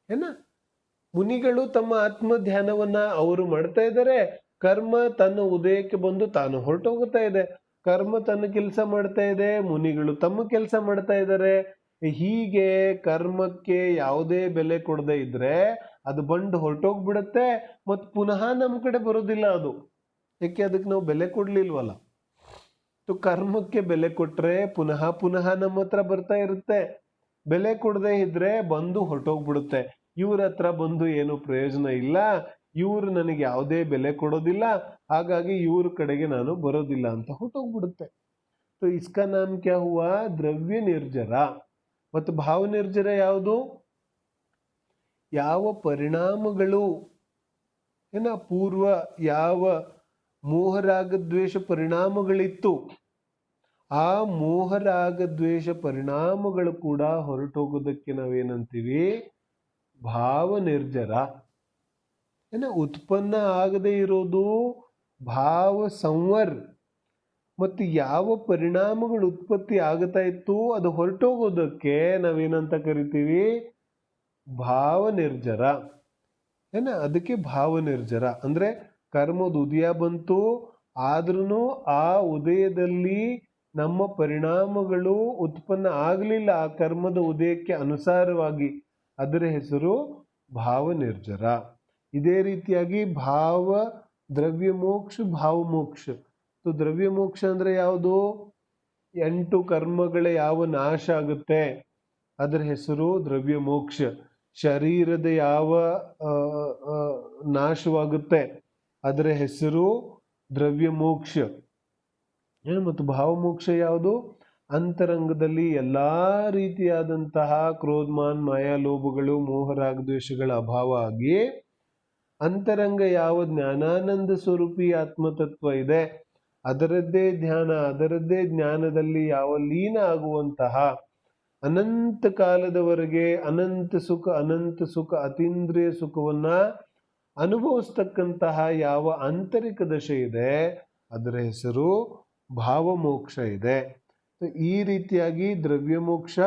Speaker 1: ಏನ ಮುನಿಗಳು ತಮ್ಮ ಆತ್ಮ ಧ್ಯಾನವನ್ನ ಅವರು ಮಾಡ್ತಾ ಇದ್ದಾರೆ, ಕರ್ಮ ತನ್ನ ಉದಯಕ್ಕೆ ಬಂದು ತಾನು ಹೊರಟೋಗ್ತಾ ಇದೆ. ಕರ್ಮ ತನ್ನ ಕೆಲಸ ಮಾಡ್ತಾ ಇದೆ, ಮುನಿಗಳು ತಮ್ಮ ಕೆಲಸ ಮಾಡ್ತಾ ಇದ್ದಾರೆ. ಹೀಗೆ ಕರ್ಮಕ್ಕೆ ಯಾವುದೇ ಬೆಲೆ ಕೊಡದೆ ಇದ್ರೆ ಅದು ಬಂದು ಹೊರಟೋಗ್ಬಿಡತ್ತೆ, ಮತ್ತು ಪುನಃ ನಮ್ಮ ಕಡೆ ಬರೋದಿಲ್ಲ ಅದು. ಯಾಕೆ? ಅದಕ್ಕೆ ನಾವು ಬೆಲೆ ಕೊಡ್ಲಿಲ್ವಲ್ಲ. ಕರ್ಮಕ್ಕೆ ಬೆಲೆ ಕೊಟ್ರೆ ಪುನಃ ನಮ್ಮ ಹತ್ರ ಬರ್ತಾ ಇರುತ್ತೆ. ಬೆಲೆ ಕೊಡದೆ ಇದ್ರೆ ಬಂದು ಹೊರಟೋಗ್ಬಿಡುತ್ತೆ. ಇವ್ರ ಹತ್ರ ಬಂದು ಏನು ಪ್ರಯೋಜನ ಇಲ್ಲ, ಇವ್ರು ನನಗೆ ಯಾವುದೇ ಬೆಲೆ ಕೊಡೋದಿಲ್ಲ, ಹಾಗಾಗಿ ಇವ್ರ ಕಡೆಗೆ ನಾನು ಬರೋದಿಲ್ಲ ಅಂತ ಹೊರಟೋಗ್ಬಿಡುತ್ತೆ. ಇಸ್ಕಾ ನಾಮ್ ಕ್ಯಾ ಹುವಾ? ದ್ರವ್ಯ ನಿರ್ಜರ. ಮತ್ತು ಭಾವ ನಿರ್ಜರ ಯಾವುದು? ಯಾವ ಪರಿಣಾಮಗಳು ಪೂರ್ವ ಯಾವ ಮೋಹರಾಗದ್ವೇಷ ಪರಿಣಾಮಗಳಿತ್ತು, ಆ ಮೋಹರಾಗದ್ವೇಷ ಪರಿಣಾಮಗಳು ಕೂಡ ಹೊರಟೋಗೋದಕ್ಕೆ ನಾವೇನಂತೀವಿ? ಭಾವ ನಿರ್ಜರ. ಉತ್ಪನ್ನ ಆಗದೆ ಇರೋದು ಭಾವ ಸಂವರ್. ಮತ್ತು ಯಾವ ಪರಿಣಾಮಗಳು ಉತ್ಪತ್ತಿ ಆಗ್ತಾ ಇತ್ತು ಅದು ಹೊರಟೋಗೋದಕ್ಕೆ ನಾವೇನಂತ ಕರಿತೀವಿ? ಭಾವ ನಿರ್ಜರ. ಅದಕ್ಕೆ ಭಾವ ನಿರ್ಜರ ಅಂದ್ರೆ ಕರ್ಮದ ಉದಯ ಬಂತು, ಆದ್ರೂ ಆ ಉದಯದಲ್ಲಿ ನಮ್ಮ ಪರಿಣಾಮಗಳು ಉತ್ಪನ್ನ ಆಗಲಿಲ್ಲ ಆ ಕರ್ಮದ ಉದಯಕ್ಕೆ ಅನುಸಾರವಾಗಿ, ಅದರ ಹೆಸರು ಭಾವ ನಿರ್ಜರ. ಇದೇ ರೀತಿಯಾಗಿ ಭಾವ ದ್ರವ್ಯ ಮೋಕ್ಷ, ಭಾವ ಮೋಕ್ಷ. ದ್ರವ್ಯ ಮೋಕ್ಷ ಅಂದ್ರೆ ಯಾವುದು? 8 ಕರ್ಮಗಳ ಯಾವ ನಾಶ ಆಗುತ್ತೆ ಅದರ ಹೆಸರು ದ್ರವ್ಯ ಮೋಕ್ಷ. ಶರೀರದ ಯಾವ ನಾಶವಾಗುತ್ತೆ ಅದರ ಹೆಸರು ದ್ರವ್ಯ ಮೋಕ್ಷ. ಮತ್ತು ಭಾವಮೋಕ್ಷ ಯಾವುದು? ಅಂತರಂಗದಲ್ಲಿ ಎಲ್ಲಾ ರೀತಿಯಾದಂತಹ ಕ್ರೋಧಮಾನ್ ಮಾಯಾ ಲೋಭಗಳು ಮೋಹರಾಗದ್ವೇಷಗಳ ಅಭಾವ ಆಗಿ ಅಂತರಂಗ ಯಾವ ಜ್ಞಾನಾನಂದ ಸ್ವರೂಪಿ ಆತ್ಮತತ್ವ ಇದೆ ಅದರದ್ದೇ ಧ್ಯಾನ, ಅದರದ್ದೇ ಜ್ಞಾನದಲ್ಲಿ ಯಾವ ಲೀನ ಆಗುವಂತಹ ಅನಂತ ಕಾಲದವರೆಗೆ ಅನಂತ ಸುಖ ಅತೀಂದ್ರಿಯ ಸುಖವನ್ನ ಅನುಭವಿಸ್ತಕ್ಕಂತಹ ಯಾವ ಆಂತರಿಕ ದಶೆ ಇದೆ ಅದರ ಹೆಸರು ಭಾವಮೋಕ್ಷ ಇದೆ. ಈ ರೀತಿಯಾಗಿ ದ್ರವ್ಯ ಮೋಕ್ಷ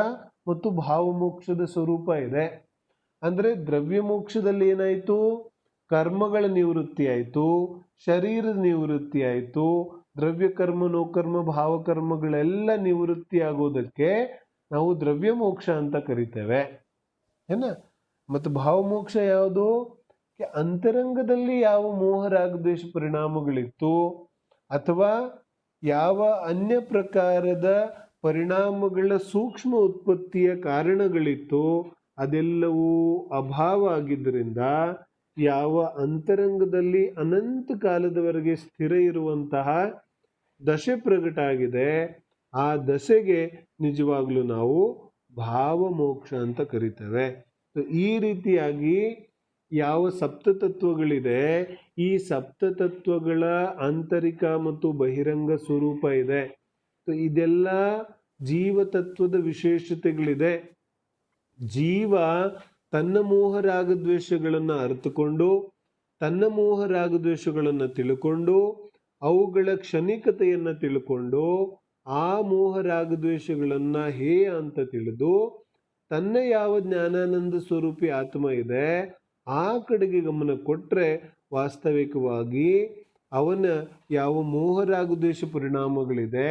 Speaker 1: ಮತ್ತು ಭಾವಮೋಕ್ಷದ ಸ್ವರೂಪ ಇದೆ. ಅಂದ್ರೆ ದ್ರವ್ಯ ಮೋಕ್ಷದಲ್ಲಿ ಏನಾಯ್ತು? ಕರ್ಮಗಳ ನಿವೃತ್ತಿ ಆಯ್ತು, ಶರೀರದ ನಿವೃತ್ತಿ ಆಯ್ತು, ದ್ರವ್ಯ ಕರ್ಮ ನೋಕರ್ಮ ಭಾವಕರ್ಮಗಳೆಲ್ಲ ನಿವೃತ್ತಿ ಆಗೋದಕ್ಕೆ ನಾವು ದ್ರವ್ಯ ಮೋಕ್ಷ ಅಂತ ಕರಿತೇವೆ ಏನ. ಮತ್ತು ಭಾವಮೋಕ್ಷ ಯಾವುದು? ಅಂತರಂಗದಲ್ಲಿ ಯಾವ ಮೋಹರಾಗದ್ವೇಷ ಪರಿಣಾಮಗಳಿತ್ತು ಅಥವಾ ಯಾವ ಅನ್ಯ ಪ್ರಕಾರದ ಪರಿಣಾಮಗಳ ಸೂಕ್ಷ್ಮ ಉತ್ಪತ್ತಿಯ ಕಾರಣಗಳಿತ್ತು ಅದೆಲ್ಲವೂ ಅಭಾವ ಆಗಿದ್ದರಿಂದ ಯಾವ ಅಂತರಂಗದಲ್ಲಿ ಅನಂತ ಕಾಲದವರೆಗೆ ಸ್ಥಿರ ಇರುವಂತಹ ದಶೆ ಪ್ರಕಟ ಆಗಿದೆ ಆ ದಶೆಗೆ ನಿಜವಾಗ್ಲೂ ನಾವು ಭಾವಮೋಕ್ಷ ಅಂತ ಕರಿತೇವೆ. ಈ ರೀತಿಯಾಗಿ ಯಾವ ಸಪ್ತತತ್ವಗಳಿದೆ ಈ ಸಪ್ತತತ್ವಗಳ ಆಂತರಿಕ ಮತ್ತು ಬಹಿರಂಗ ಸ್ವರೂಪ ಇದೆ. ಇದೆಲ್ಲ ಜೀವತತ್ವದ ವಿಶೇಷತೆಗಳಿದೆ. ಜೀವ ತನ್ನ ಮೋಹರಾಗದ್ವೇಷಗಳನ್ನು ಅರಿತುಕೊಂಡು ತನ್ನ ಮೋಹರಾಗದ್ವೇಷಗಳನ್ನು ತಿಳ್ಕೊಂಡು ಅವುಗಳ ಕ್ಷಣಿಕತೆಯನ್ನು ತಿಳ್ಕೊಂಡು ಆ ಮೋಹರಾಗದ್ವೇಷಗಳನ್ನು ಹೇಯ ಅಂತ ತಿಳಿದು ತನ್ನ ಯಾವ ಜ್ಞಾನಾನಂದ ಸ್ವರೂಪಿ ಆತ್ಮ ಇದೆ ಆ ಕಡೆಗೆ ಗಮನ ಕೊಟ್ಟರೆ ವಾಸ್ತವಿಕವಾಗಿ ಅವನ ಯಾವ ಮೋಹರಾಗದ್ವೇಷ ಪರಿಣಾಮಗಳಿದೆ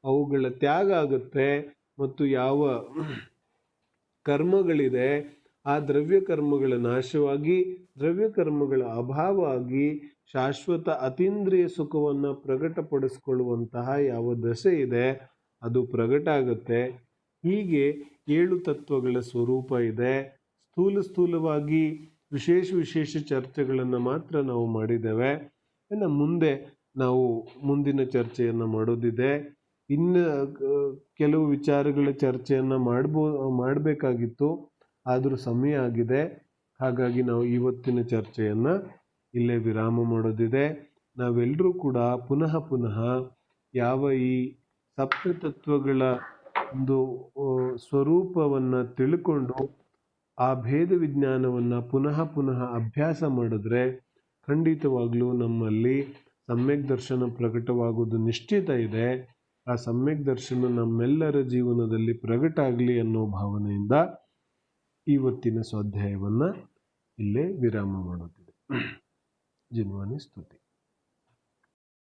Speaker 1: ಅವುಗಳ ತ್ಯಾಗ ಆಗುತ್ತೆ ಮತ್ತು ಯಾವ ಕರ್ಮಗಳಿದೆ ಆ ದ್ರವ್ಯ ಕರ್ಮಗಳ ನಾಶವಾಗಿ ದ್ರವ್ಯ ಕರ್ಮಗಳ ಅಭಾವ ಆಗಿ ಶಾಶ್ವತ ಅತೀಂದ್ರಿಯ ಸುಖವನ್ನು ಪ್ರಕಟಪಡಿಸಿಕೊಳ್ಳುವಂತಹ ಯಾವ ದಶೆ ಇದೆ ಅದು ಪ್ರಕಟ ಆಗುತ್ತೆ. ಹೀಗೆ 7 ತತ್ವಗಳ ಸ್ವರೂಪ ಇದೆ. ಸ್ಥೂಲವಾಗಿ ವಿಶೇಷ ಚರ್ಚೆಗಳನ್ನು ಮಾತ್ರ ನಾವು ಮಾಡಿದ್ದೇವೆ. ಇನ್ನು ಮುಂದೆ ನಾವು ಮುಂದಿನ ಚರ್ಚೆಯನ್ನು ಮಾಡೋದಿದೆ. ಇನ್ನು ಕೆಲವು ವಿಚಾರಗಳ ಚರ್ಚೆಯನ್ನು ಮಾಡಬೇಕಾಗಿತ್ತು, ಆದರೂ ಸಮಯ ಆಗಿದೆ. ಹಾಗಾಗಿ ನಾವು ಇವತ್ತಿನ ಚರ್ಚೆಯನ್ನು ಇಲ್ಲೇ ವಿರಾಮ ಮಾಡೋದಿದೆ. ನಾವೆಲ್ಲರೂ ಕೂಡ ಪುನಃ ಯಾವ ಈ ಸಪ್ತತತ್ವಗಳ ಒಂದು ಸ್ವರೂಪವನ್ನು ತಿಳ್ಕೊಂಡು ಆ ಭೇದ ವಿಜ್ಞಾನವನ್ನು ಪುನಃ ಅಭ್ಯಾಸ ಮಾಡಿದ್ರೆ ಖಂಡಿತವಾಗ್ಲೂ ನಮ್ಮಲ್ಲಿ ಸಮ್ಯಕ್ ದರ್ಶನ ಪ್ರಕಟವಾಗುವುದು ನಿಶ್ಚಿತ ಇದೆ. ಆ ಸಮ್ಯಕ್ ದರ್ಶನ ನಮ್ಮೆಲ್ಲರ ಜೀವನದಲ್ಲಿ ಪ್ರಕಟ ಆಗಲಿ ಅನ್ನೋ ಭಾವನೆಯಿಂದ ಇವತ್ತಿನ ಸ್ವಾಧ್ಯಾಯವನ್ನು ಇಲ್ಲೇ ವಿರಾಮ ಮಾಡುತ್ತಿದೆ. ಜಿನ್ವಾನಿ ಸ್ತುತಿ.